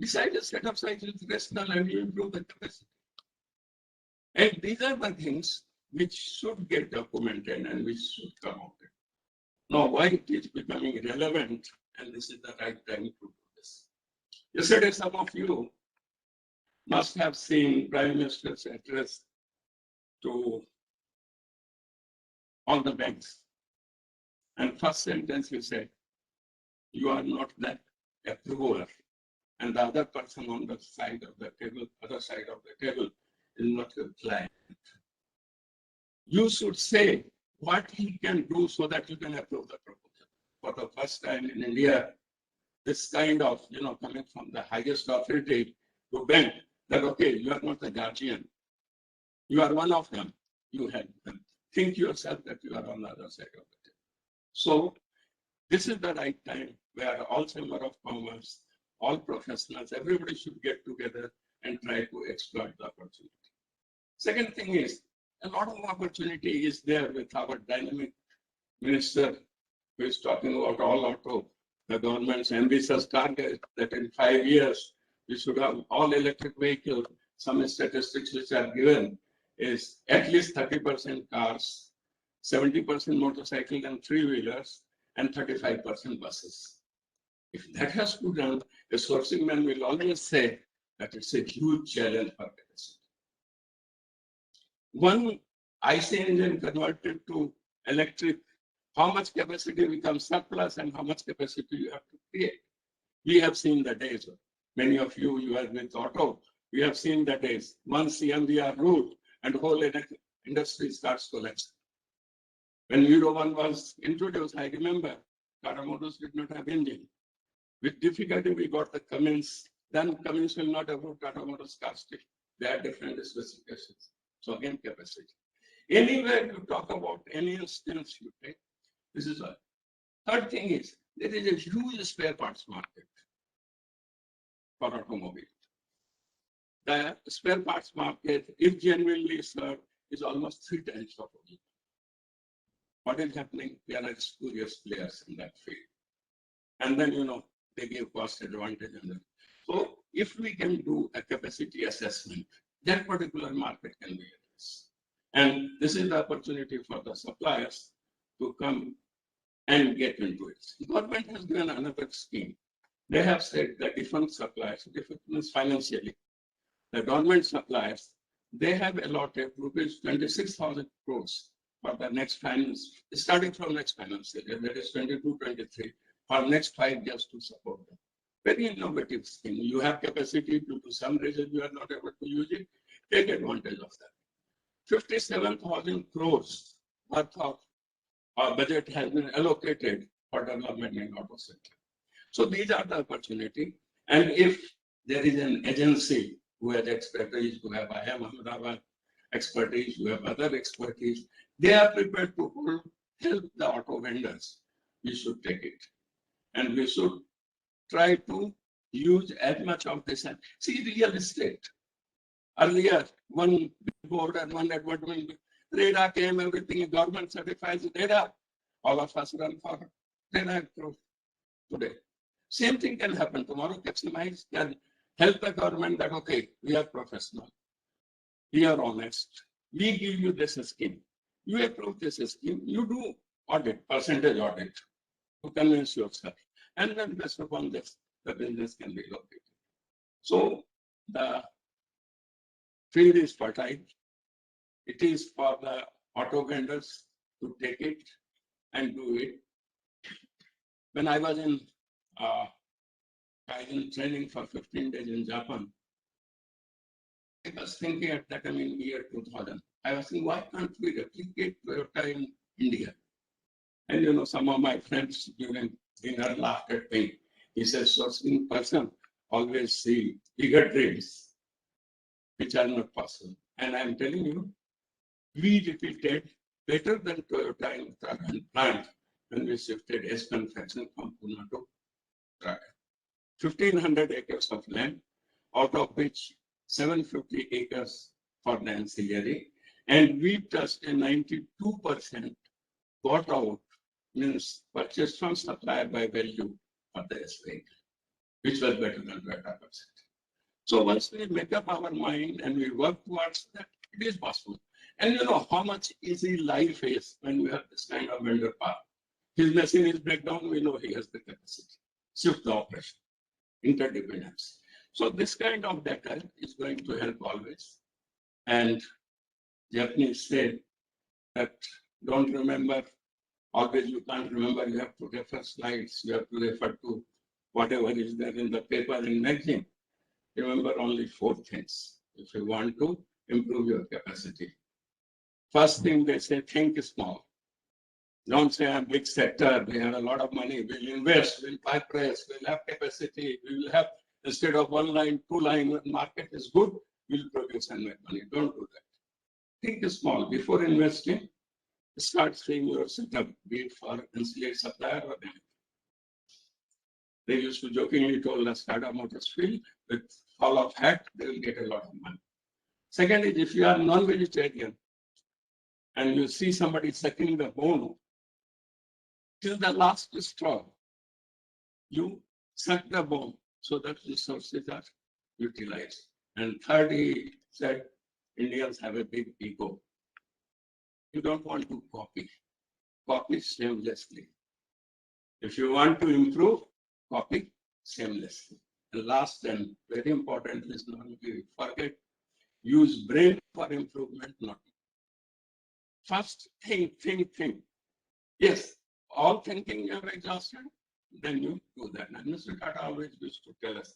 Besides the setup size is rational and you improve the capacity. And these are the things which should get documented and which should come out. Now, why it is becoming relevant, and this is the right time to do this. Yesterday, some of you must have seen Prime Minister's address to all the banks. And first sentence he said, you are not that approver. And the other person on the side of the table, other side of the table is not your client. You should say what he can do so that you can approve the proposal. For the first time in India, this kind of, coming from the highest authority to bank, that, okay, you are not the guardian. You are one of them. You have them. Think yourself that you are on the other side of the table. So this is the right time where all Chamber of Commerce, all professionals, everybody should get together and try to exploit the opportunity. Second thing is, a lot of opportunity is there with our dynamic minister who is talking about all auto, the government's ambitious target that in 5 years we should have all electric vehicles. Some statistics which are given is at least 30% cars, 70% motorcycles and three-wheelers, and 35% buses. If that has to be done, a sourcing man will always say that it's a huge challenge for capacity. One IC engine converted to electric, how much capacity becomes surplus and how much capacity you have to create. We have seen the days. Many of you, you are with auto. We have seen the days. One CMVR route and whole industry starts collapsing. When Euro 1 was introduced, I remember Tata Motors did not have engine. With difficulty, we got the Cummins. Then Cummins will not approve Tata Motors casting. They have different specifications. So again, capacity. Anywhere you talk about any instance you take, this is all. Third thing is, there is a huge spare parts market for automobile. The spare parts market, if genuinely served, is almost 3 times of it. What is happening? There are spurious players in that field. And then, they give cost advantage. So if we can do a capacity assessment, that particular market can be addressed. And this is the opportunity for the suppliers to come and get into it. The government has given another scheme. They have said that different suppliers, different financially, the government suppliers, they have allotted rupees 26,000 crores for the next finance, starting from next financial year, that is 22-23, for next 5 years to support them. Very innovative scheme. You have capacity to do some reason you are not able to use it, take advantage of that. 57,000 crores worth of our budget has been allocated for development in auto sector. So these are the opportunity. And if there is an agency who has expertise, who have IIM Ahmedabad expertise, who have other expertise, they are prepared to help the auto vendors. We should take it. And we should try to use as much of this. See, real estate. Earlier, one billboard and one advertisement, radar came, everything, government certifies radar. All of us run for radar today. Same thing can happen tomorrow. Capsimize can help the government that, okay, we are professional, we are honest, we give you this scheme. You approve this scheme, you do audit, percentage audit to convince yourself. And then based upon this, the business can be located. So the field is fertile. It is for the auto vendors to take it and do it. When I was in Kaizen training for 15 days in Japan, I was thinking at that time in year 2000, I was thinking, why can't we replicate Toyota in India? And some of my friends during dinner laughed at me. He says, sourcing person always see bigger dreams, which are not possible. And I'm telling you, we repeated better than Toyota in Uttarakhand plant when we shifted S manufacturing from Pune to Uttarakhand. 1,500 acres of land, out of which 750 acres for the ancillary, and we touched a 92% got out, means purchased from supplier by value for the S vehicle, which was better than Toyota percent. So once we make up our mind and we work towards that, it is possible. And you know how much easy life is when we have this kind of vendor power. His machine is breakdown, we know he has the capacity. Shift the operation, interdependence. So this kind of data is going to help always. And Japanese say that don't remember, always you can't remember, you have to refer slides, you have to refer to whatever is there in the paper and magazine. Remember only 4 things if you want to improve your capacity. First thing they say, think small. Don't say I'm big sector, we have a lot of money, we'll invest, we'll buy press, we'll have capacity, we will have, instead of 1 line, 2 line, when market is good, we'll produce and make money. Don't do that. Think small. Before investing, start seeing your setup, be it for ancillary supplier or anything. They used to jokingly told us, Tata Motors field with fall of hat, they will get a lot of money. Second is, if you are non-vegetarian and you see somebody sucking the bone till the last straw, you suck the bone so that resources are utilized. And third, he said, Indians have a big ego. You don't want to copy. Copy shamelessly. If you want to improve, copy shamelessly. And last and very important is not to forget, use brain for improvement, not. First, think. Yes, all thinking you are exhausted, then you do that. And Mr. Tata always used to tell us,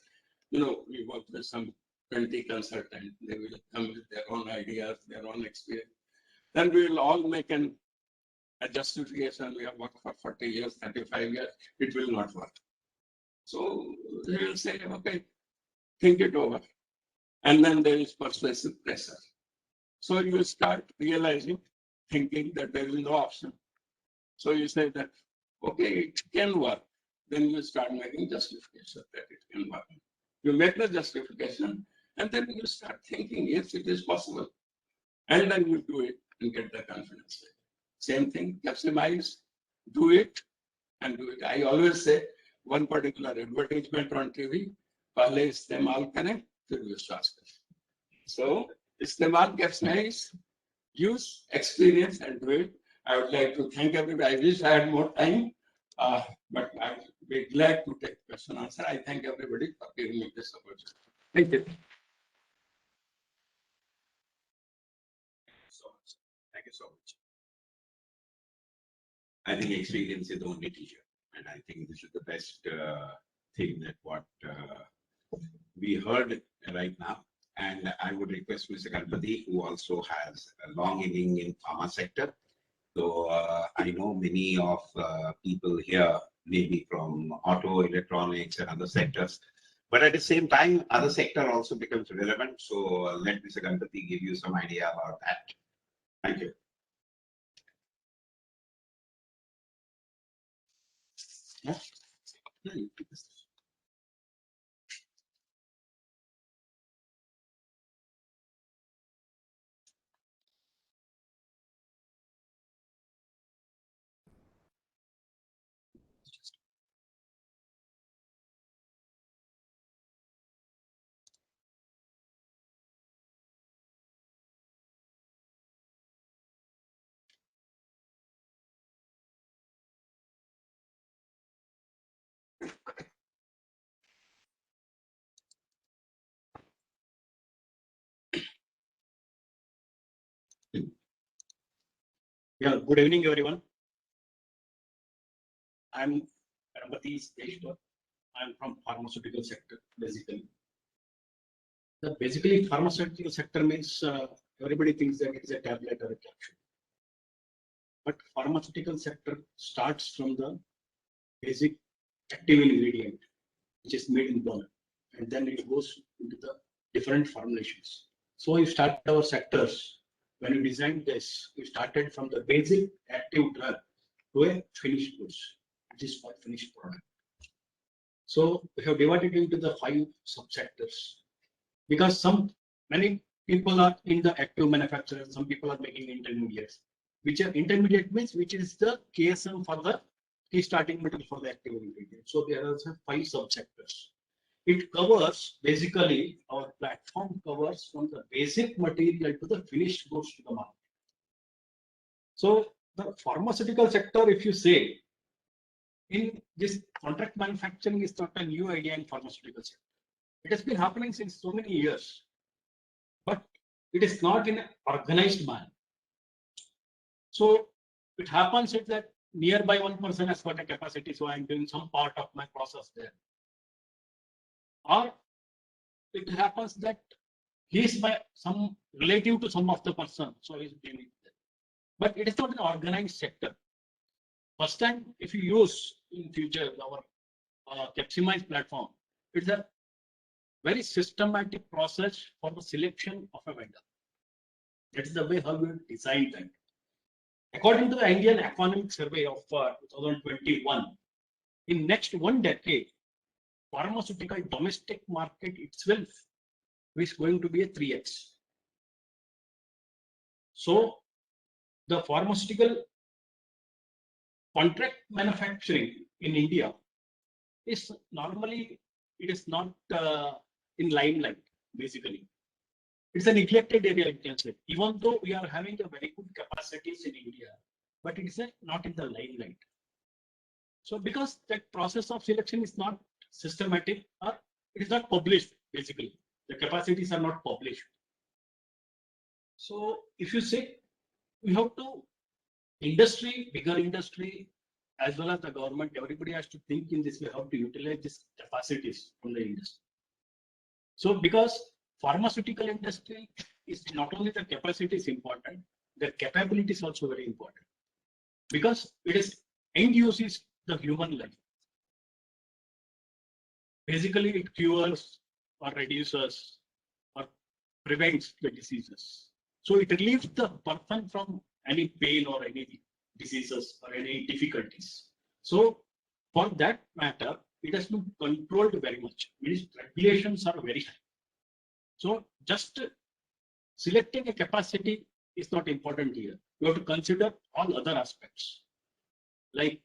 you know, we work with some 20 consultants, they will come with their own ideas, their own experience. Then we will all make a justification. We have worked for 40 years, 35 years, it will not work. So they will say, okay, think it over. And then there is persuasive pressure. So you start realizing, thinking that there is no option. So you say that, okay, it can work. Then you start making justification that it can work. You make the justification, and then you start thinking, yes, it is possible. And then you do it and get the confidence. Same thing, customize, do it and do it. I always say one particular advertisement on TV, पहले इस्तेमाल करें, फिर विश्वास करें. So, इस्तेमाल customize, use, experience and do it. I would like to thank everybody. I wish I had more time, but I would be glad to take question and answer. I thank everybody for giving me this opportunity. Thank you. Thank you so much. I think experience is the only teacher, and I think this is the best thing that what we heard right now. And I would request Mr. Ganpati, who also has a long inning in pharma sector. So I know many of people here, maybe from auto, electronics, and other sectors. But at the same time, other sector also becomes relevant. So let Mr. Ganpati give you some idea about that. Thank you. Yeah. Yeah, good evening, everyone. I'm Ganpati Deshwar. I'm from pharmaceutical sector, basically. Basically, pharmaceutical sector means everybody thinks that it is a tablet or a capsule. But pharmaceutical sector starts from the basic active ingredient, which is made in bulk, and then it goes into the different formulations. So we started our sectors. When we designed this, we started from the basic active drug to a finished goods, which is for finished product. So we have divided into the 5 subsectors because many people are in the active manufacturer, some people are making intermediates, which are intermediate means which is the KSM for the key starting material for the active ingredient. So there are 5 subsectors. It covers basically our platform covers from the basic material to the finished goods to the market. So the pharmaceutical sector, if you say, in this contract manufacturing is not a new idea in pharmaceutical sector. It has been happening since so many years, but it is not in an organized manner. So it happens that nearby one person has got a capacity, so I'm doing some part of my process there. Or it happens that he is by some relative to some of the person, so he's doing it there. But it is not an organized sector. First time, if you use in future our Capsimize platform, it's a very systematic process for the selection of a vendor. That's the way how we designed that. According to the Indian Economic Survey of 2021, in next 1 decade, pharmaceutical domestic market itself is going to be a 3x. So the pharmaceutical contract manufacturing in India is normally, it is not in limelight, basically. It's a neglected area, you can say. Even though we are having a very good capacities in India, but it is not in the limelight. So because that process of selection is not systematic, or it is not published, basically. The capacities are not published. So if you say, we have to, industry, bigger industry, as well as the government, everybody has to think in this way, how to utilize these capacities from the industry. So because pharmaceutical industry is not only the capacity is important, the capability is also very important. Because it is end use is the human life. Basically, it cures or reduces or prevents the diseases. So it relieves the person from any pain or any diseases or any difficulties. So for that matter, it has been controlled very much. Means regulations are very high. So just selecting a capacity is not important here. You have to consider all other aspects, like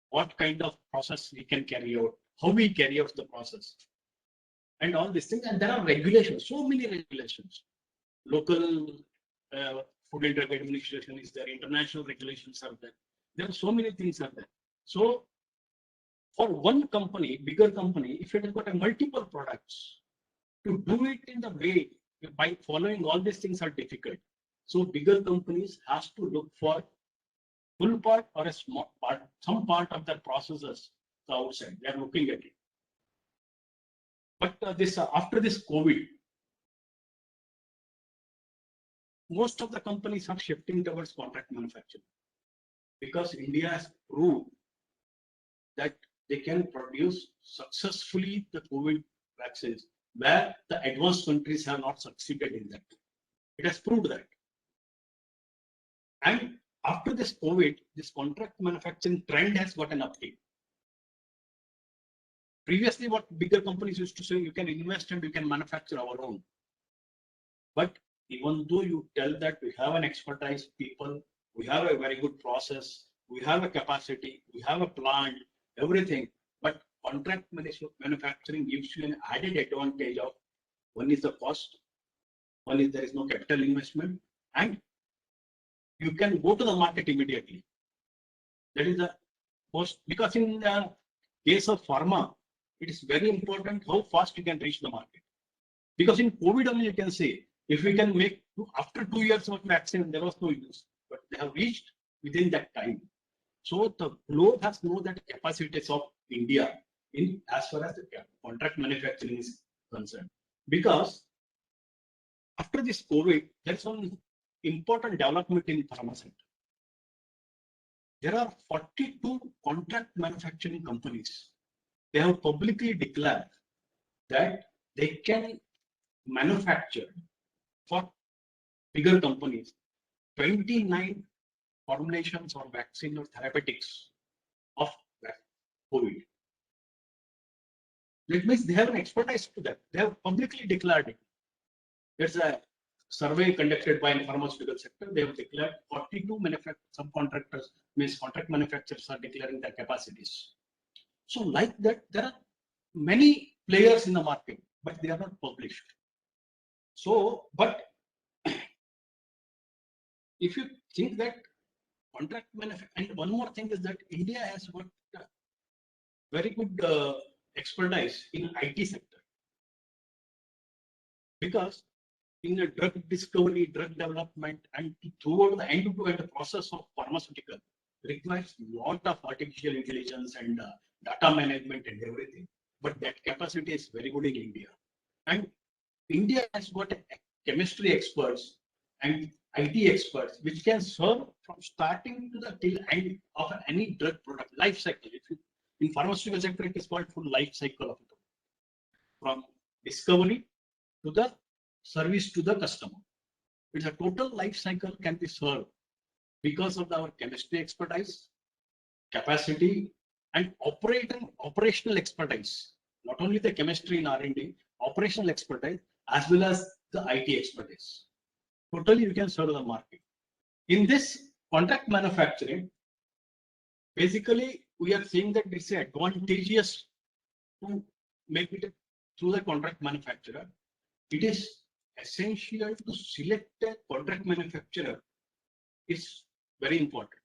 what kind of process we can carry out, how we carry out the process, and all these things. And there are regulations, so many regulations. Local Food and Drug Administration is there, international regulations are there. There are so many things are there. So for one company, bigger company, if it has got a multiple products, to do it in the way by following all these things are difficult. So bigger companies has to look for full part or a small part, some part of their processes outside. They are looking at it. But after this COVID, most of the companies are shifting towards contract manufacturing because India has proved that they can produce successfully the COVID vaccines, where the advanced countries have not succeeded in that. It has proved that. And after this COVID, this contract manufacturing trend has got an update. Previously, what bigger companies used to say, you can invest and you can manufacture our own. But even though you tell that we have an expertise people, we have a very good process, we have a capacity, we have a plant, everything, but contract manufacturing gives you an added advantage of, one is the cost, one is there is no capital investment, and you can go to the market immediately. That is the most, because in the case of pharma, it is very important how fast you can reach the market. Because in COVID only you can say, if we can make, after 2 years of vaccine, there was no use, but they have reached within that time. So the globe has known that capacities of India in as far as the contract manufacturing is concerned. Because after this COVID, there's some important development in pharma sector. There are 42 contract manufacturing companies. They have publicly declared that they can manufacture for bigger companies 29 formulations or vaccine or therapeutics of COVID. That means they have an expertise to that. They have publicly declared it. There's a survey conducted by the pharmaceutical sector. They have declared 42 subcontractors, means contract manufacturers are declaring their capacities. So like that, there are many players in the market, but they are not published. So, but if you think that contract manufacturing, and one more thing is that India has got very good expertise in IT sector, because in the drug discovery, drug development, and throughout the end-to-end process of pharmaceutical requires lot of artificial intelligence and data management and everything. But that capacity is very good in India. And India has got chemistry experts and IT experts, which can serve from starting to the till end of any drug product life cycle. If you, in pharmaceutical sector, it is called full life cycle of it, from discovery to the service to the customer. It's a total life cycle can be served because of our chemistry expertise, capacity, and operational expertise. Not only the chemistry in R&D, operational expertise, as well as the IT expertise. Totally, you can serve the market. In this contract manufacturing, basically, we are saying that it's advantageous to make it through the contract manufacturer. It is essential to select a contract manufacturer. It's very important,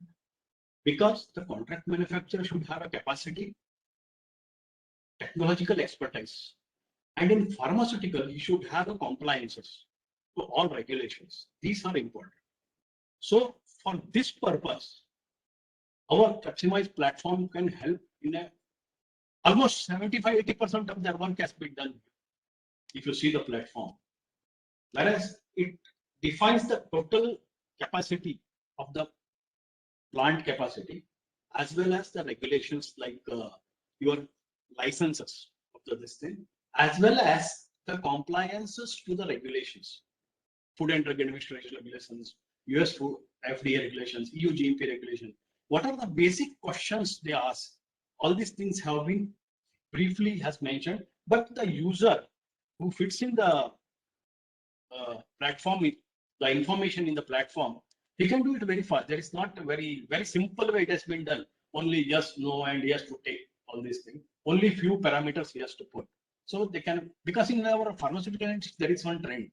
because the contract manufacturer should have a capacity, technological expertise, and in pharmaceutical, you should have a compliances to all regulations. These are important. So for this purpose, our customized platform can help in a almost 75-80% of their work has been done. If you see the platform, whereas it defines the total capacity of the plant capacity, as well as the regulations like your licenses of this thing, as well as the compliances to the regulations, Food and Drug Administration regulations, US Food FDA regulations, EU GMP regulations. What are the basic questions they ask? All these things have been briefly has mentioned, but the user who fits in the platform, the information in the platform, he can do it very fast. There is not a very simple way it has been done. Only yes, no, and he has to take all these things. Only few parameters he has to put. So they can, because in our pharmaceutical industry, there is one trend.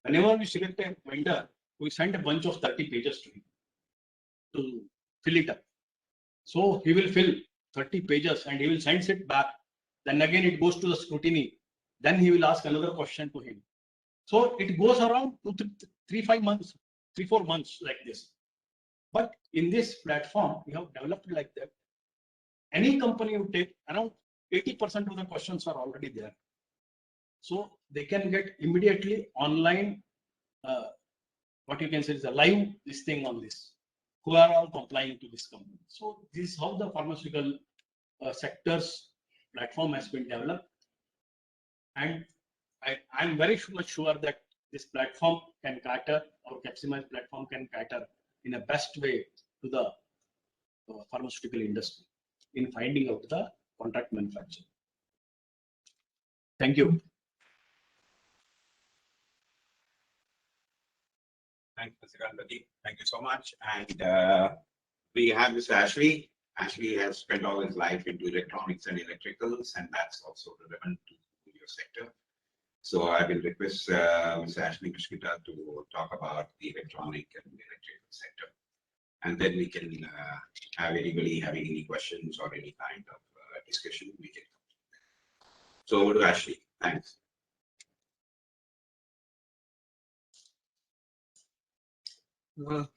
Whenever we select a vendor, we send a bunch of 30 pages to him to fill it up. So he will fill 30 pages and he will send it back. Then again it goes to the scrutiny. Then he will ask another question to him. So it goes around 3-4 months like this. But in this platform, we have developed like that. Any company you take, around 80% of the questions are already there. So they can get immediately online, what you can say is a live listing on this, who are all complying to this company. So this is how the pharmaceutical sector's platform has been developed. And I'm very much sure that this platform can cater, our Capsimize platform can cater in a best way to the pharmaceutical industry in finding out the contract manufacturer. Thank you. Thank you, Mr. Gandhi. Thank you so much. And we have Mr. Ashley. Ashley has spent all his life into electronics and electricals, and that's also relevant to your sector. So I will request Mr. Ashley Krishkita to talk about the electronic and electrical sector. And then we can have anybody having any questions or any kind of discussion, we can come. So over to Ashley. Thanks.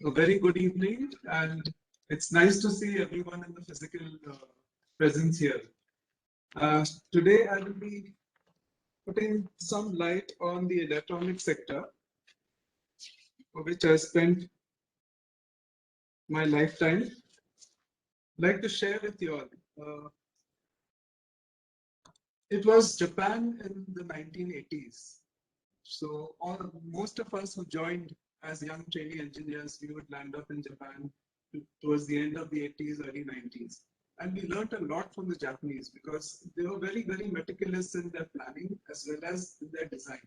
A very good evening, and it's nice to see everyone in the physical presence here. Today I will be putting some light on the electronic sector, for which I spent my lifetime. I'd like to share with you all. It was Japan in the 1980s. So most of us who joined as young trainee engineers, we would land up in Japan towards the end of the 80s, early 90s. And we learned a lot from the Japanese because they were very, very meticulous in their planning as well as in their design.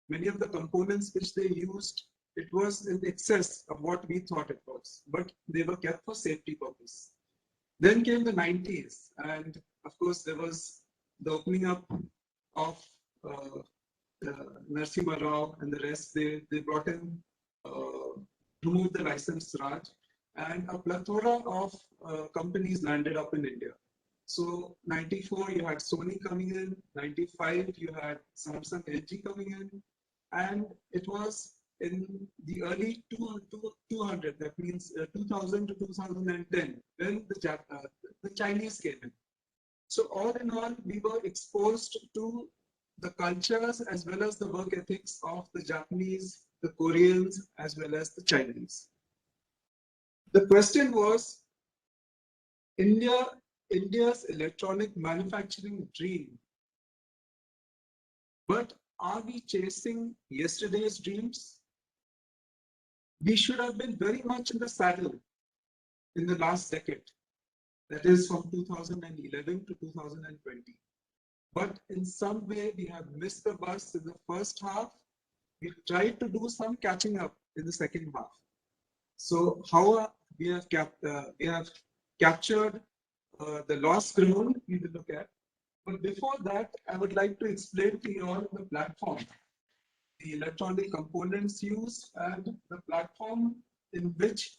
Many of the components which they used, it was in excess of what we thought it was, but they were kept for safety purpose. Then came the 90s, and of course there was the opening up of Narasimha Rao and the rest. They brought in removed the license Raj, and a plethora of companies landed up in India. So 94, you had Sony coming in, 95, you had Samsung LG coming in, and it was in the early 200, that means 2000 to 2010, when the Chinese came in. So all in all, we were exposed to the cultures as well as the work ethics of the Japanese, the Koreans, as well as the Chinese. The question was, India's electronic manufacturing dream. But are we chasing yesterday's dreams? We should have been very much in the saddle in the last decade, that is from 2011 to 2020. But in some way, we have missed the bus in the first half. We've tried to do some catching up in the second half. So how we have captured the lost ground, we will look at. But before that, I would like to explain to you all the platform, the electronic components used, and the platform in which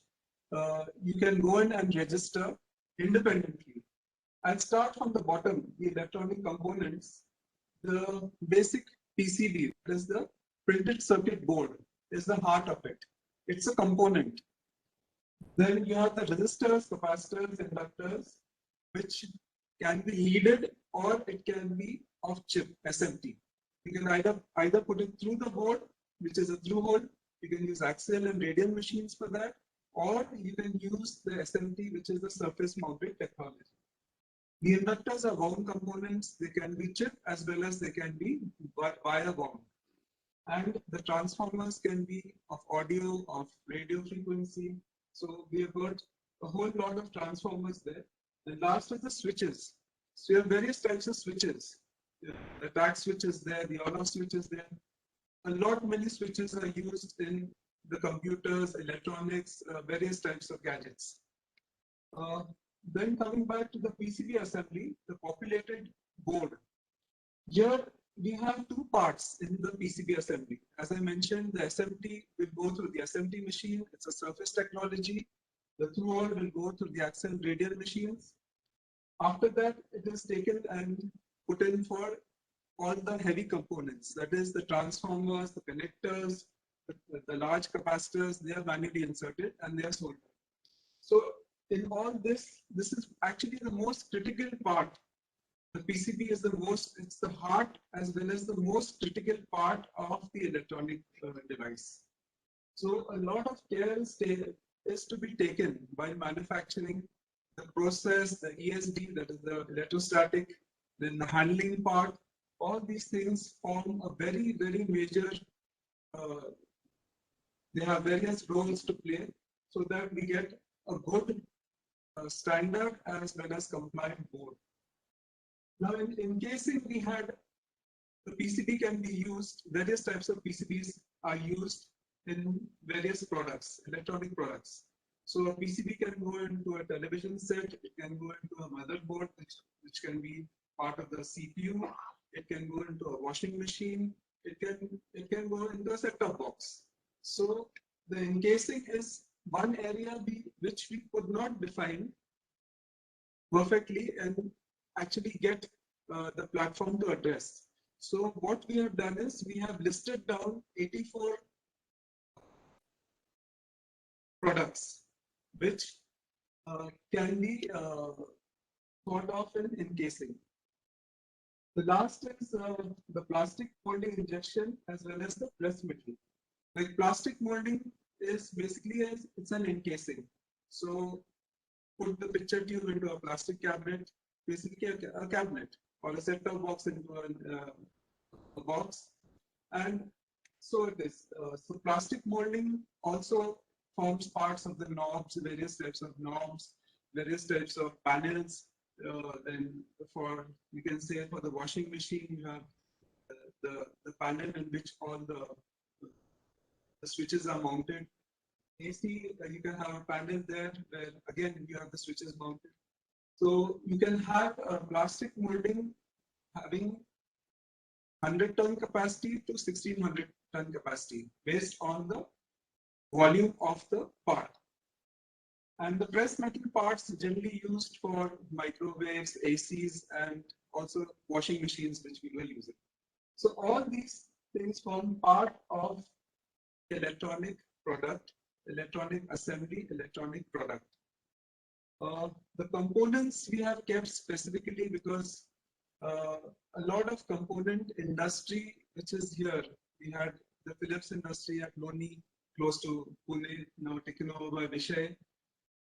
you can go in and register independently. I'll start from the bottom, the electronic components. The basic PCB, that is the printed circuit board, is the heart of it. It's a component. Then you have the resistors, capacitors, inductors, which can be leaded or it can be off chip, SMT. You can either put it through the board, which is a through hole. You can use axial and radial machines for that, or you can use the SMT, which is the surface mounted technology. The inductors are wound components. They can be chip as well as they can be wire wound. And the transformers can be of audio, of radio frequency. So we have got a whole lot of transformers there. And last is the switches. So you have various types of switches. The tag switch is there, the on-off switch is there. Many switches are used in the computers, electronics, various types of gadgets. Then coming back to the PCB assembly, the populated board. Here we have two parts in the PCB assembly. As I mentioned, the SMT will go through the SMT machine. It's a surface technology. The through-hole will go through the axial radial machines. After that, it is taken and put in for all the heavy components. That is the transformers, the connectors, the large capacitors, they are manually inserted and they are soldered. So in all this, this is actually the most critical part. The PCB is it's the heart as well as the most critical part of the electronic device. So a lot of care is to be taken by manufacturing the process, the ESD, that is the electrostatic, then the handling part. All these things form a very, very major, they have various roles to play so that we get a good standard as well as compliant board. Now in encasing, we had the PCB can be used, various types of PCBs are used in various products, electronic products. So a PCB can go into a television set, it can go into a motherboard, which can be part of the CPU, it can go into a washing machine, it can go into a set-top box. So the encasing is one area which we could not define perfectly and actually get the platform to address. So what we have done is we have listed down 84 products which can be thought of in encasing. The last is the plastic molding injection as well as the press material. Like plastic molding is basically it's an encasing. So put the picture tube into a plastic cabinet, basically a cabinet or a set-top box into a box, and so it is. So plastic molding also forms parts of the knobs, various types of knobs, various types of panels. Then for, you can say for the washing machine, you have the panel in which all the switches are mounted. AC, you can have a panel there where again you have the switches mounted. So you can have a plastic molding having 100-ton capacity to 1600-ton capacity based on the volume of the part. And the pressed metal parts generally used for microwaves, ACs, and also washing machines, which we were using. So all these things form part of electronic product, electronic assembly, electronic product. The components we have kept specifically because a lot of component industry, which is here, we had the Philips industry at Loni, close to Pune, now taken over by Vishay.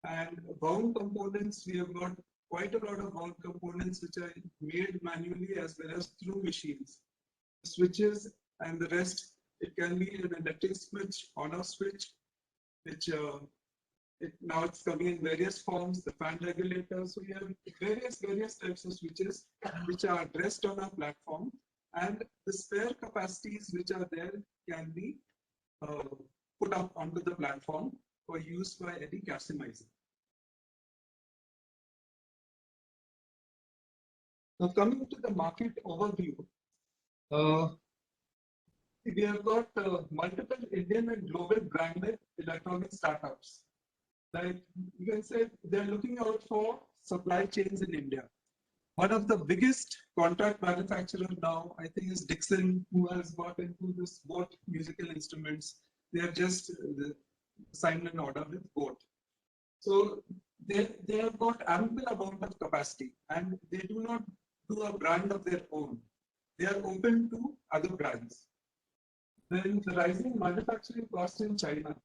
And wound components, we have got quite a lot of wound components which are made manually as well as through machines. Switches and the rest, it can be an electric switch, on-off switch, which now it's coming in various forms, the fan regulator. So we have various types of switches which are addressed on our platform, and the spare capacities which are there can be put up onto the platform for use by any customizer. Now coming to the market overview, we have got multiple Indian and global branded electronic startups. Like you can say they're looking out for supply chains in India. One of the biggest contract manufacturers now, I think, is Dixon, who has got into this both musical instruments. They have just signed an order with both. So they have got ample amount of capacity, and they do not do a brand of their own. They are open to other brands. Then the rising manufacturing cost in China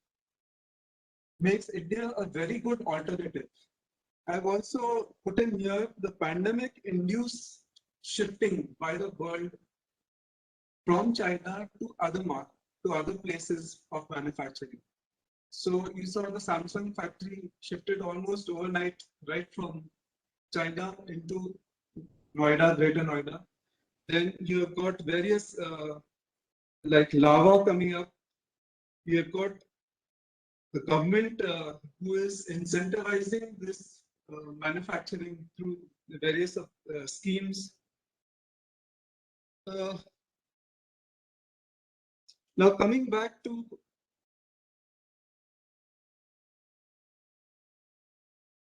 makes India a very good alternative. I've also put in here the pandemic-induced shifting by the world from China to other places of manufacturing. So you saw the Samsung factory shifted almost overnight, right from China into Noida, Greater Noida. Then you have got various like lava coming up. You have got the government who is incentivizing this manufacturing through the various schemes. Now coming back to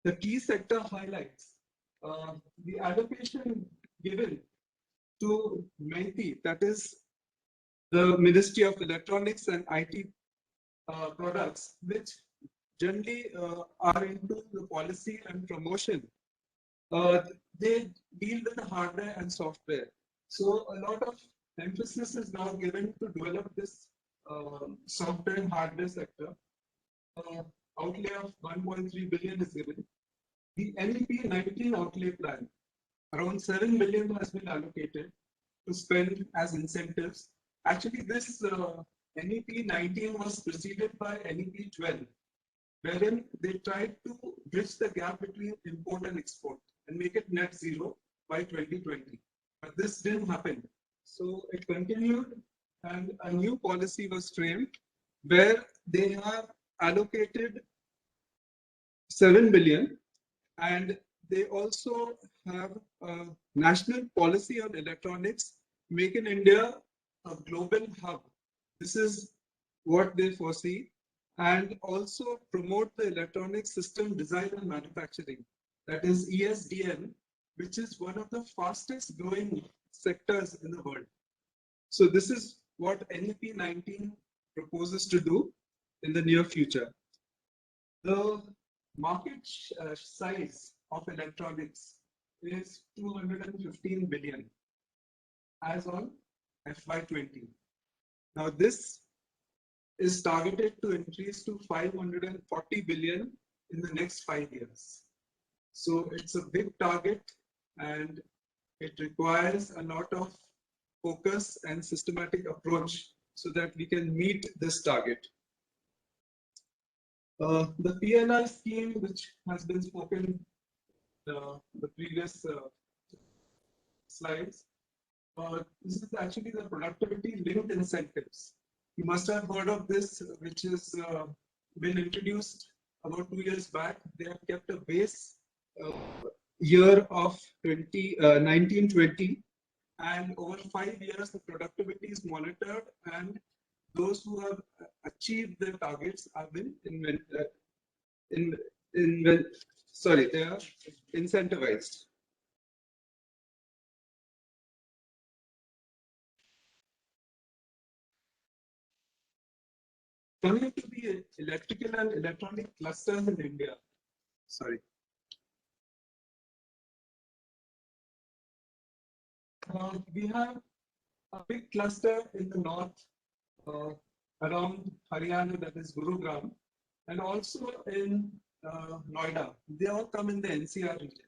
the key sector highlights, the allocation given to MENTI, that is the Ministry of Electronics and IT products, which generally are into the policy and promotion. They deal with the hardware and software. So a lot of emphasis is now given to develop this software and hardware sector. Outlay of 1.3 billion is given. The NEP 19 outlay plan, around 7 billion has been allocated to spend as incentives. Actually, this NEP 19 was preceded by NEP 12, wherein they tried to bridge the gap between import and export and make it net zero by 2020. But this didn't happen. So it continued, and a new policy was framed where they have allocated 7 billion, and they also have a national policy on electronics, make in India a global hub. This is what they foresee, and also promote the electronic system design and manufacturing, that is ESDM, which is one of the fastest growing sectors in the world. So this is what NEP 19 proposes to do in the near future. The market size of electronics is 215 billion as on FY20. Now this is targeted to increase to 540 billion in the next 5 years. So it's a big target, and it requires a lot of focus and systematic approach so that we can meet this target. The PLI scheme, which has been spoken the previous slides, this is actually the productivity linked incentives. You must have heard of this, which has been introduced about 2 years back. They have kept a base year of 1920, and over 5 years the productivity is monitored, and those who have achieved their targets have been they are incentivized. Coming to the electrical and electronic clusters in India, sorry. We have a big cluster in the north around Haryana, that is Gurugram, and also in Noida. They all come in the NCR region.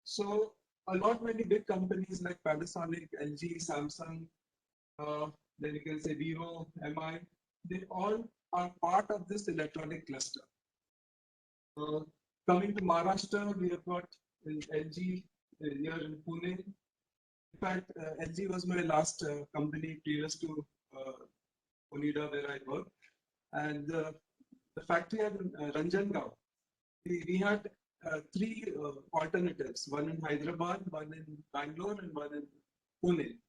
So a lot many big companies like Panasonic, LG, Samsung, then you can say Vivo, MI, they all are part of this electronic cluster. Coming to Maharashtra, we have got LG here in Pune. In fact, LG was my last company previous to Onida, where I worked. And the factory at Ranjangaon, we had three alternatives, one in Hyderabad, one in Bangalore, and one in Pune.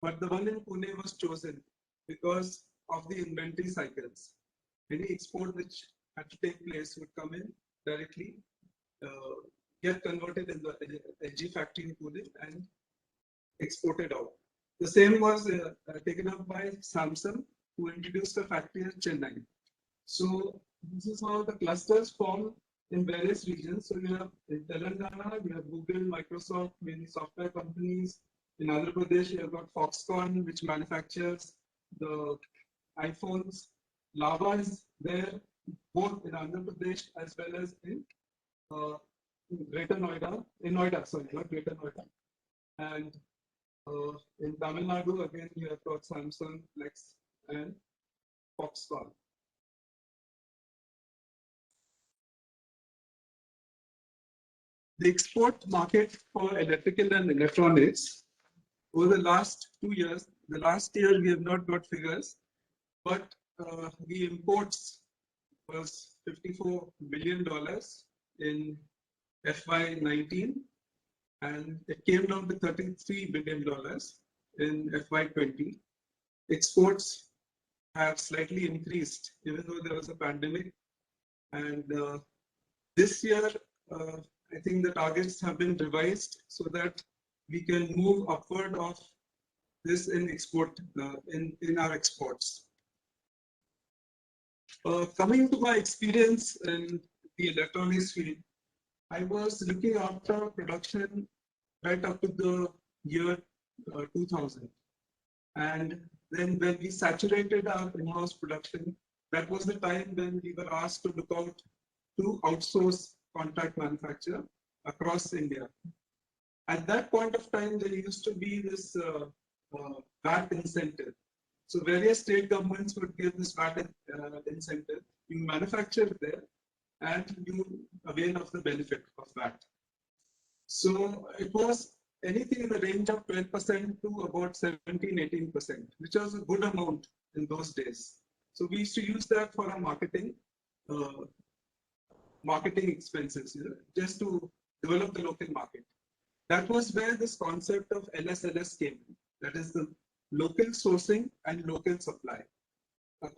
But the one in Pune was chosen because of the inventory cycles. Any export which had to take place would come in directly, get converted in the LG factory in Pune and exported out. The same was taken up by Samsung, who introduced a factory in Chennai. So this is how the clusters form in various regions. So you have in Telangana, you have Google, Microsoft, many software companies. In Andhra Pradesh, you have got Foxconn, which manufactures the iPhones. Lava is there, both in Andhra Pradesh as well as in Greater Noida, not Greater Noida. And in Tamil Nadu, again, you have got Samsung, Lex, and Foxconn. The export market for electrical and electronics over the last 2 years, the last year we have not got figures, but the imports was $54 billion in FY19, and it came down to $33 billion in FY20. Exports have slightly increased, even though there was a pandemic. And this year, I think the targets have been revised so that we can move upward of this in export, in our exports. Coming to my experience in the electronics field, I was looking after production right up to the year 2000. And then when we saturated our in-house production, that was the time when we were asked to look out to outsource contract manufacture across India. At that point of time, there used to be this VAT incentive. So various state governments would give this VAT incentive. You manufacture there and you avail of the benefit of VAT. So it was anything in the range of 12% to about 17-18%, which was a good amount in those days. So we used to use that for our marketing expenses, just to develop the local market. That was where this concept of LSLS came in. That is the local sourcing and local supply,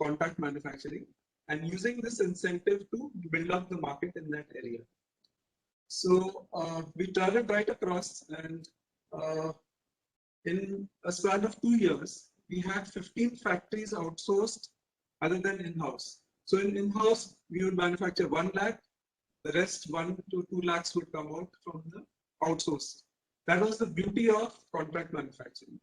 contract manufacturing, and using this incentive to build up the market in that area. So we traveled right across, and in a span of 2 years, we had 15 factories outsourced other than in-house. So in in-house, we would manufacture 1 lakh, the rest 1 to 2 lakhs would come out from the outsourced. That was the beauty of contract manufacturing.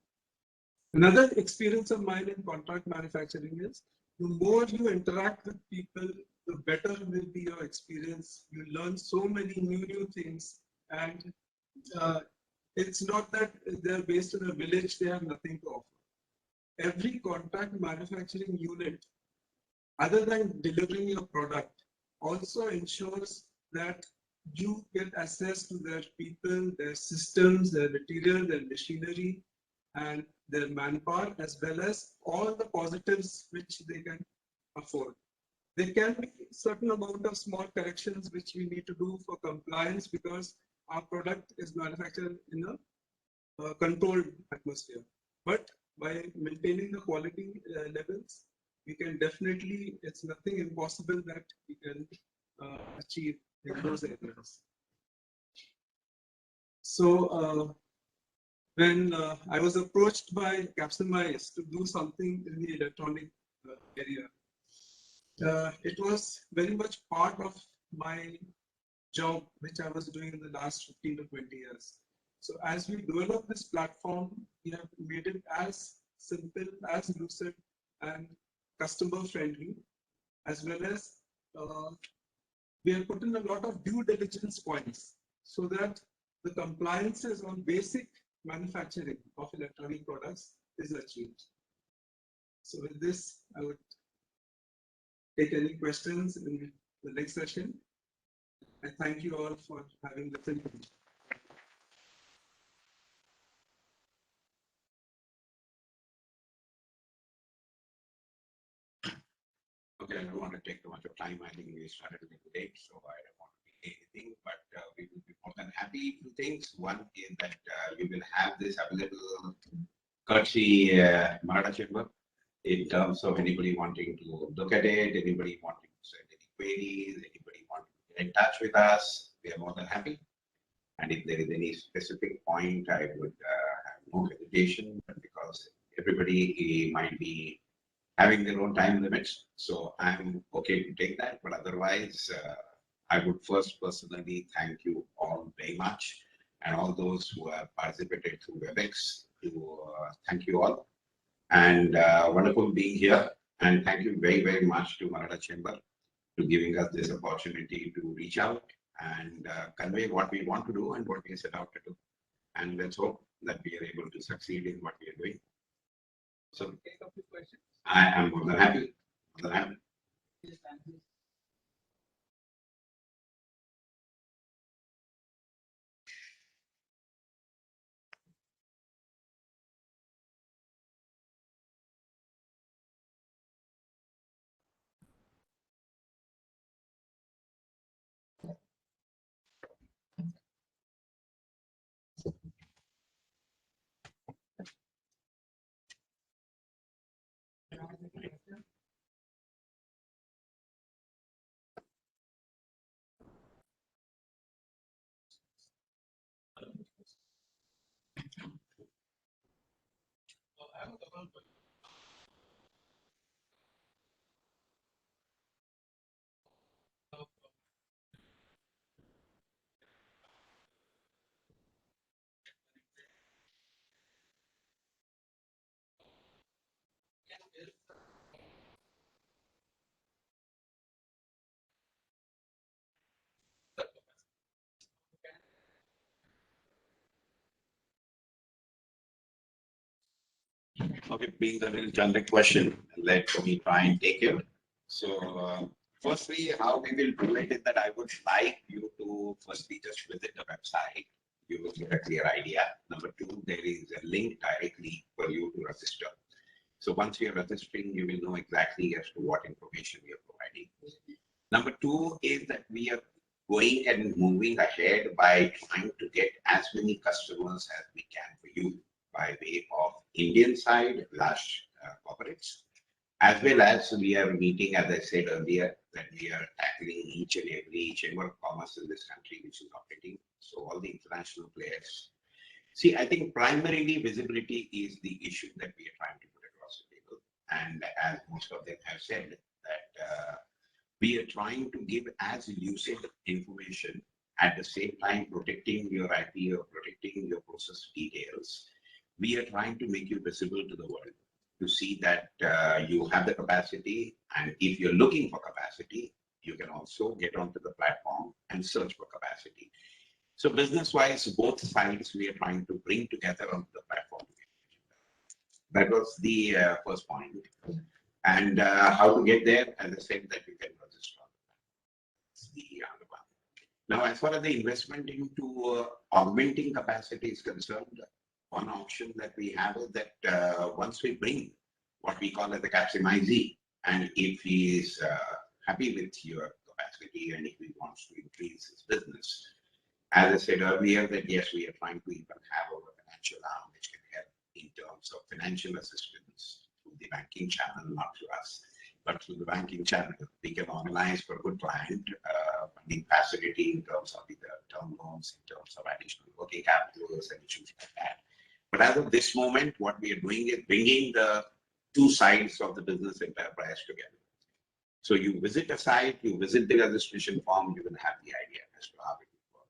Another experience of mine in contract manufacturing is the more you interact with people, the better will be your experience. You learn so many new things, and it's not that they're based in a village, they have nothing to offer. Every contract manufacturing unit, other than delivering your product, also ensures that you get access to their people, their systems, their material, their machinery, and their manpower, as well as all the positives which they can afford. There can be certain amount of small corrections which we need to do for compliance because our product is manufactured in a controlled atmosphere. But by maintaining the quality levels, we can definitely, it's nothing impossible that we can achieve in those areas. So when I was approached by Capsimize to do something in the electronic area, it was very much part of my job which I was doing in the last 15 to 20 years. So as we develop this platform, we have made it as simple, as lucid and customer friendly, as well as we have put in a lot of due diligence points so that the compliances on basic manufacturing of electronic products is achieved. So with this, I would take any questions in the next session. I thank you all for having listened to me. Okay, I don't want to take too much of time. I think we started a little late, so I don't want to be anything, but we will be more than happy. Two things. One is that you will have this available courtesy Marada Chamber in terms of anybody wanting to look at it, anybody wanting to send any queries, anybody wanting to get in touch with us. We are more than happy. And if there is any specific point, I would have no hesitation, but because everybody might be having their own time limits. So I'm okay to take that, but otherwise, I would first personally thank you all very much, and all those who have participated through WebEx. Thank you all, and wonderful being here. And thank you very, very much to Marada Chamber to giving us this opportunity to reach out and convey what we want to do and what we set out to do. And let's hope that we are able to succeed in what we are doing. So Take up the question. I am more than happy. More than happy. Yes, thank you. Okay, being the little generic question, let me try and take it. So, firstly, how we will do it is that I would like you to firstly just visit the website. You will get a clear idea. Number two, there is a link directly for you to register. So once you are registering, you will know exactly as to what information we are providing. Number two is that we are going and moving ahead by trying to get as many customers as we can for you by way of Indian side, large corporates, as well as we are meeting, as I said earlier, that we are tackling each and every chamber of commerce in this country which is operating. So all the international players. See, I think primarily visibility is the issue that we are trying to put across the table. And as most of them have said, that we are trying to give as lucid information at the same time protecting your IP or protecting your process details. We are trying to make you visible to the world to see that you have the capacity, and if you're looking for capacity, you can also get onto the platform and search for capacity. So business-wise, both sides we are trying to bring together onto the platform. That was the first point. And how to get there, as I said, that you can register. That's the other one. Now, as far as the investment into augmenting capacity is concerned, one option that we have is that once we bring what we call as the Capsimize, and if he is happy with your capacity and if he wants to increase his business, as I said earlier, that yes, we are trying to even have our financial arm which can help in terms of financial assistance through the banking channel, not to us. but through the banking channel, we can organize for a good client funding facility in terms of either term loans, in terms of additional working capitals and issues like that. But as of this moment, what we are doing is bringing the two sides of the business enterprise together. So you visit a site, you visit the registration form, you will have the idea as to how it will work.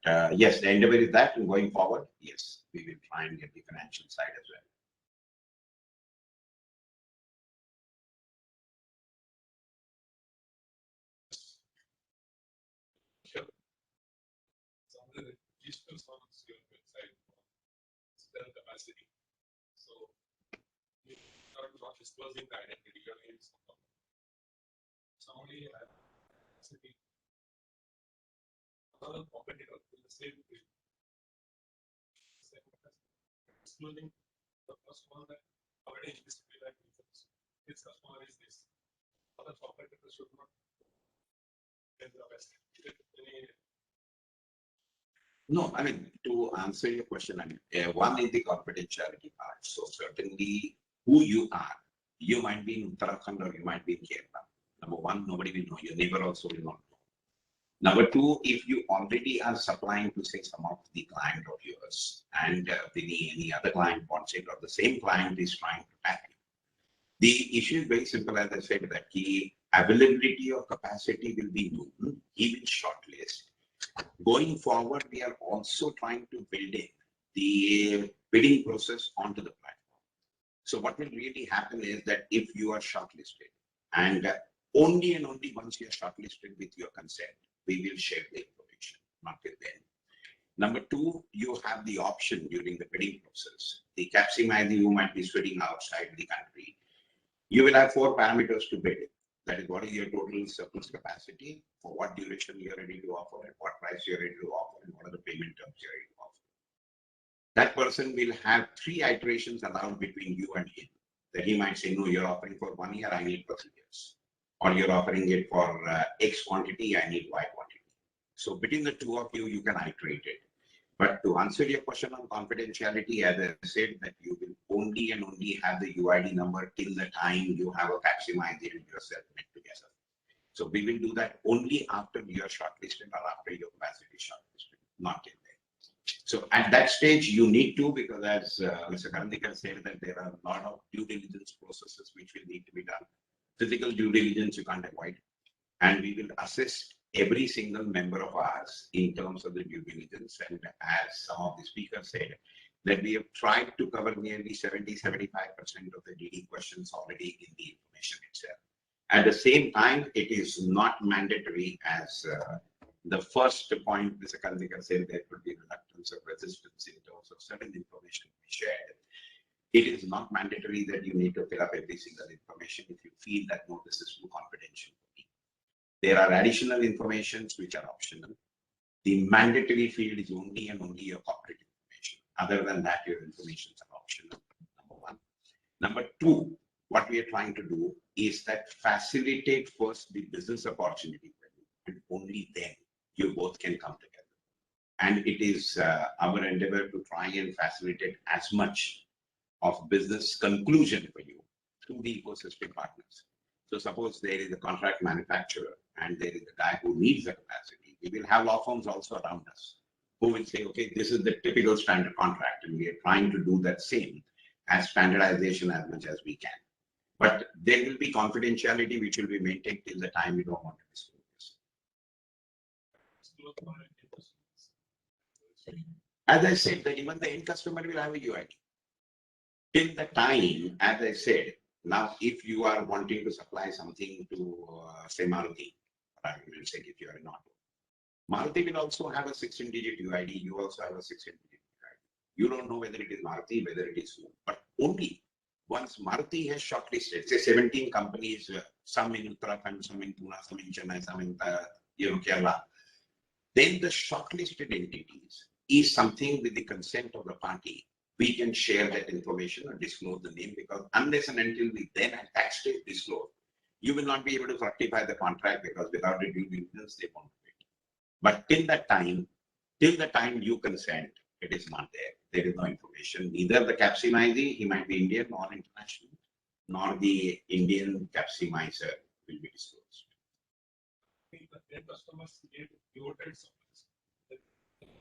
But yes, the endeavor is that, and going forward, yes, we will try and get the financial side as well. Some of the digital songs your website their capacity. So you are not disclosing the identity, your name is somebody has capacity. Other competitor in the same field. Disclosing the first one that already is like this customer is this. Other competitors should not get the best. No, I mean, to answer your question, I mean, one is the confidentiality part. So certainly who you are, you might be in Uttarakhand or you might be in Kerala. Number one, nobody will know. Your neighbor also will not know. Number two, if you already are supplying to say some of the client of yours and any other client wants it or the same client is trying to tap you. The issue is very simple, as I said, that the availability of capacity will be known. He will shortlist. Going forward, we are also trying to build in the bidding process onto the platform. So what will really happen is that if you are shortlisted and only and only once you are shortlisted with your consent, we will share the information, not with them. Number two, you have the option during the bidding process. The Capgemini who might be sitting outside the country, you will have 4 parameters to bid. That is, what is your total surplus capacity, for what duration you are ready to offer, at what price you are ready to offer, and what are the payment terms you are ready to offer. That person will have 3 iterations allowed between you and him. That he might say, no, you're offering for 1 year, I need for 3 years. Or you're offering it for X quantity, I need Y quantity. So between the two of you, you can iterate it. But to answer your question on confidentiality, as I said, that you will only and only have the UID number till the time you have a Capgemini and yourself met together. So we will do that only after you are shortlisted or after your capacity is shortlisted, not till then. So at that stage, you need to, because as Mr. Karandikar said, that there are a lot of due diligence processes which will need to be done. Physical due diligence you can't avoid. And we will assist every single member of ours in terms of the due diligence. And as some of the speakers said, that we have tried to cover nearly 70-75% of the DD questions already in the information itself. At the same time, it is not mandatory as the first point Mr. Karandikar said, there could be reluctance or resistance in terms of certain information we shared. It is not mandatory that you need to fill up every single information if you feel that no, this is too confidential. There are additional informations which are optional. The mandatory field is only and only your corporate information. Other than that, your information are optional, number one. Number two, what we are trying to do is that facilitate first the business opportunity for you, and only then you both can come together. And it is our endeavor to try and facilitate as much of business conclusion for you through the ecosystem partners. So suppose there is a contract manufacturer and there is a guy who needs the capacity. We will have law firms also around us who will say, okay, this is the typical standard contract, and we are trying to do that same as standardization as much as we can. But there will be confidentiality which will be maintained till the time we don't want to disclose this. As I said, that even the end customer will have a UID. Till the time, as I said, now if you are wanting to supply something to say Maruti, I will say if you are in auto, Maruti will also have a 16-digit UID. You also have a 16-digit UID. You don't know whether it is Maruti, whether it is who, but only once Maruti has shortlisted, say 17 companies, some in Uttarakhand, some in Pune, some in Chennai, some in Kerala, then the shortlisted entities is something with the consent of the party. We can share that information or disclose the name, because unless and until we then at that stage disclose, you will not be able to fructify the contract, because without the due diligence, they won't do it. But till the time you consent, it is not there. There is no information. Neither the Capgemini, he might be Indian or international, nor the Indian capsimizer will be disclosed. Their customers get devoted supplies.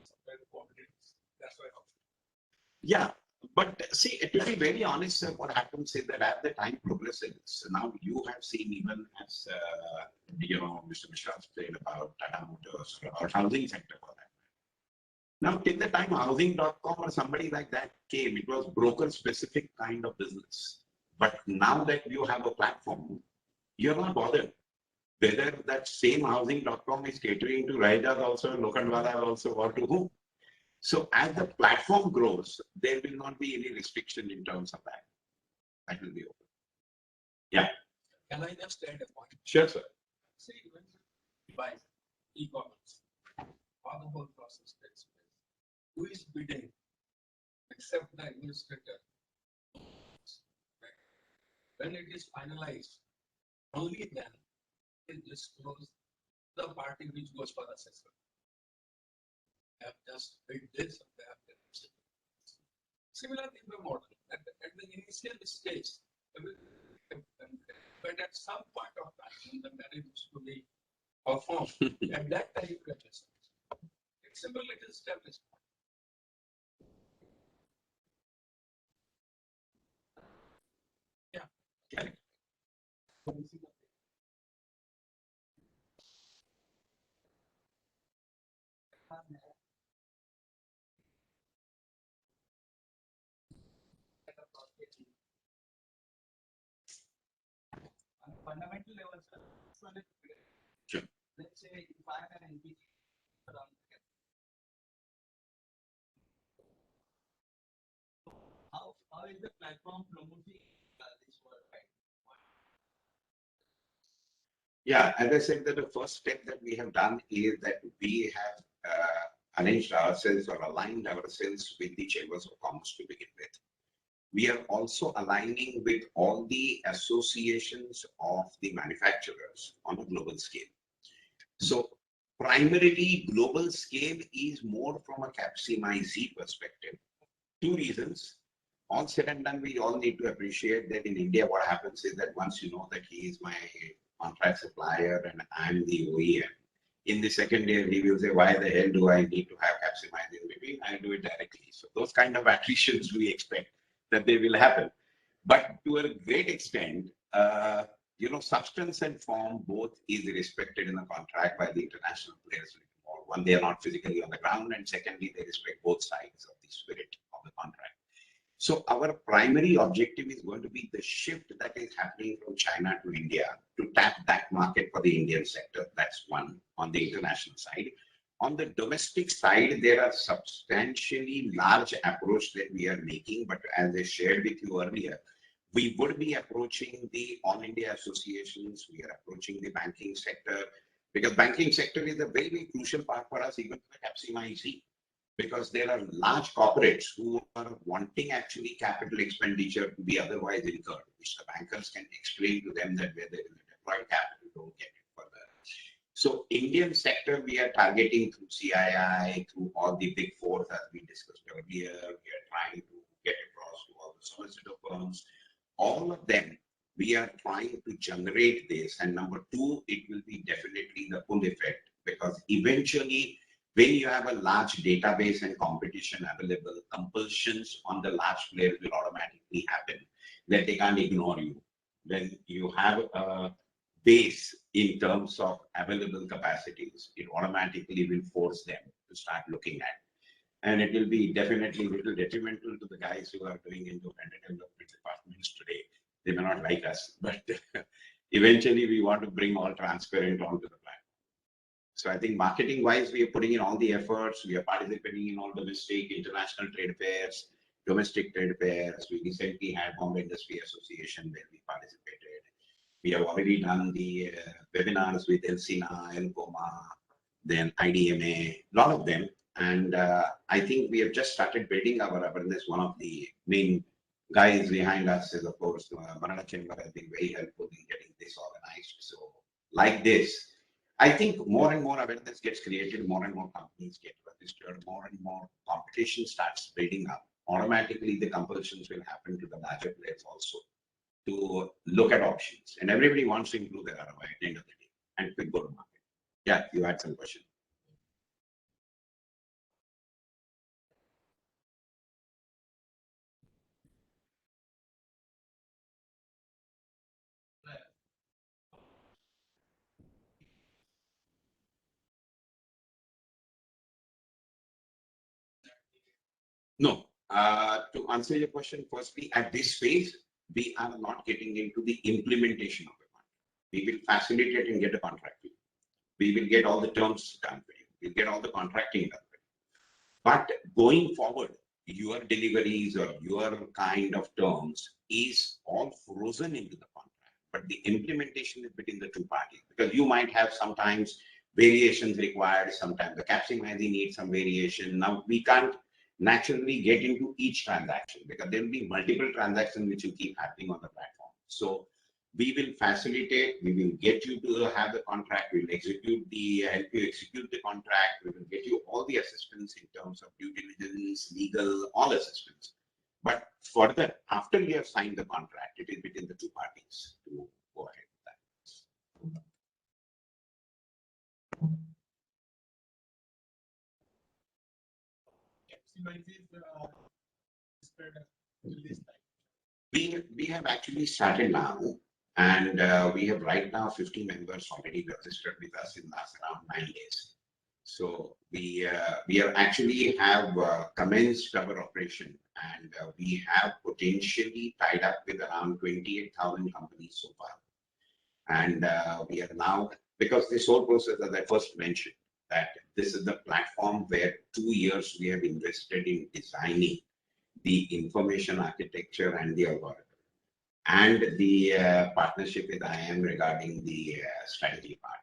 Supply the quantities. That's why. Yeah, but see, to be very honest, sir, what happens is that as the time progresses, so now you have seen even as, Mr. Mishra explained about Tata Motors, about housing sector for that. Now, till the time housing.com or somebody like that came, it was broker specific kind of business. But now that you have a platform, you're not bothered whether that same housing.com is catering to Rajas also, Lokhandwala also, or to whom. So as the platform grows, there will not be any restriction in terms of that. That will be open. Yeah. Can I just add a point? Sure, sir. See, when you buy e-commerce, how the whole process takes place. Who is bidding except the administrator? When it is finalized, only then it disclose the party which goes for assessment. Have just bid this and they have bid this. Similar in the model. At the initial stage, but at some point of time, when the marriage is to be performed, at that time you get this. It's simple little established. Yeah. Correct. On a fundamental level, sir, Sure. let's say if I have an NPC around how is the platform promoting this worldwide? Yeah, as I said, that the first step that we have done is that we have arranged ourselves or aligned ourselves with the chambers of commerce to begin with. We are also aligning with all the associations of the manufacturers on a global scale. So primarily global scale is more from a Capgemini perspective. Two reasons. All said and done, we all need to appreciate that in India, what happens is that once you know that he is my contract supplier and I'm the OEM, in the second year, he will say, why the hell do I need to have Capgemini in between? I do it directly. So those kind of attritions we expect that they will happen. But to a great extent, substance and form both is respected in the contract by the international players. One, they are not physically on the ground, and secondly, they respect both sides of the spirit of the contract. So our primary objective is going to be the shift that is happening from China to India to tap that market for the Indian sector. That's one on the international side. On the domestic side, there are substantially large approach that we are making, but as I shared with you earlier, we would be approaching the All India associations, we are approaching the banking sector, because banking sector is a very, very crucial part for us, even for Capgemini, because there are large corporates who are wanting actually capital expenditure to be otherwise incurred, which the bankers can explain to them that where there is a deployed capital, don't get it further. So Indian sector, we are targeting through CII, through all the big fours as we discussed earlier. We are trying to get across to all the solicitor firms. All of them, we are trying to generate this. And number two, it will be definitely the pull effect, because eventually when you have a large database and competition available, compulsions on the large players will automatically happen, that they can't ignore you. When you have a base in terms of available capacities, it automatically will force them to start looking at. And it will be definitely a little detrimental to the guys who are doing into vendor development departments today. They may not like us, but eventually we want to bring all transparent onto the platform. So I think marketing wise, we are putting in all the efforts. We are participating in all domestic, international trade fairs, domestic trade fairs. We recently had Bombay Industry Association where we participated. We have already done the webinars with Elsina, Elcoma, then IDMA, a lot of them. And I think we have just started building our awareness. One of the main guys behind us is, of course, Manana Chamber has been very helpful in getting this organized. So like this, I think more and more awareness gets created, more and more companies get registered, more and more competition starts building up. Automatically, the compulsions will happen to the larger players also. to look at options, and everybody wants to improve their ROI at the end of the day and quick go to market. Yeah, you had some question. No, to answer your question, firstly, at this phase, we are not getting into the implementation of the contract. We will facilitate and get a contract. We will get all the terms done for you. We'll get all the contracting done for you. But going forward, your deliveries or your kind of terms is all frozen into the contract. But the implementation is between the two parties, because you might have sometimes variations required, sometimes the capsimizing needs some variation. Now we can't naturally get into each transaction because there will be multiple transactions which will keep happening on the platform. So we will facilitate, we will get you to have the contract, we will execute help you execute the contract, we will get you all the assistance in terms of due diligence, legal, all assistance. But further, after you have signed the contract, it is between the two parties to go ahead with that. We have actually started now, and we have right now 50 members already registered with us in last around 9 days. So we are actually have commenced our operation, and we have potentially tied up with around 28,000 companies so far. And we are now, because this whole process, as I first mentioned, that this is the platform where 2 years we have invested in designing the information architecture and the algorithm, and the partnership with IIM regarding the strategy part.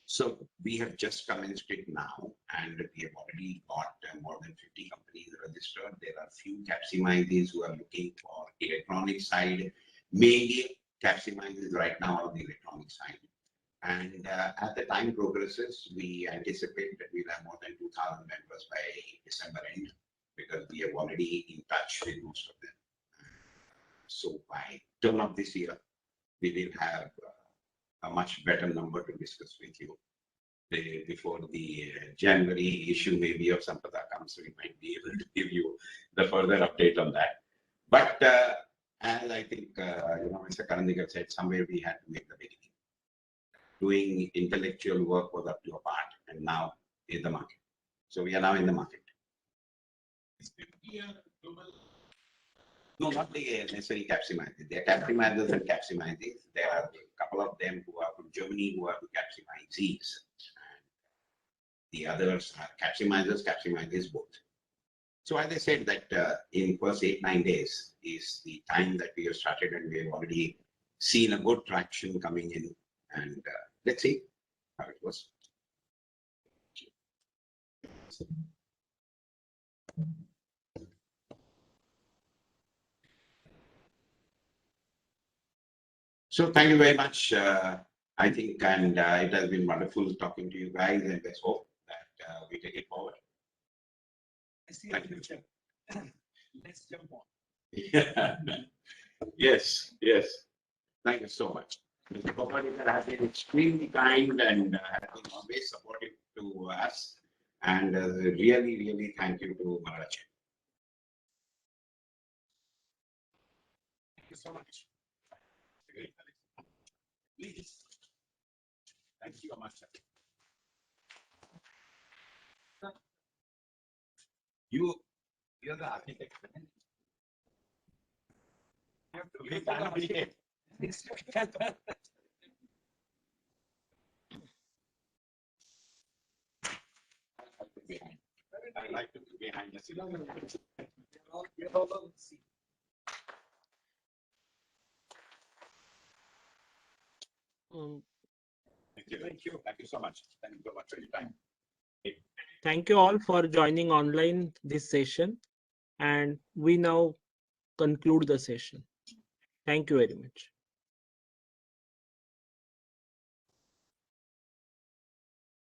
So we have just commenced it now, and we have already got more than 50 companies registered. There are few capsimizers who are looking for electronic side, mainly capsimizers right now on the electronic side. And as the time progresses, we anticipate that we'll have more than 2,000 members by December end, because we are already in touch with most of them. So by turn of this year, we will have a much better number to discuss with you. Before the January issue maybe of Sampada comes, we might be able to give you the further update on that. But as I think, Mr. Karandikar said, somewhere we had to make the beginning. Doing intellectual work was up to a part, and now in the market. So we are now in the market. No, not the necessary capsimizers. They are capsimizers and capsimizers. There are a couple of them who are from Germany who are the capsimizers. The others are capsimizers both. So as I said, that in first 8-9 days is the time that we have started, and we have already seen a good traction coming in, and let's see how it goes. So thank you very much, I think, and it has been wonderful talking to you guys, and let's hope that we take it forward. I see a future. Let's jump on. Yeah. Yes, yes. Thank you so much. Mr. Papadikar has been extremely kind and has been always supportive to us. And really, really thank you to Maharaj. Thank you so much. Please. Thank you so much. You're the architect. I have to be the architect. I like to be behind the scenes. We're all on the scene. Thank you. Thank you. Thank you so much. Thank you so much for your time. Thank you all for joining online this session, and we now conclude the session. Thank you very much.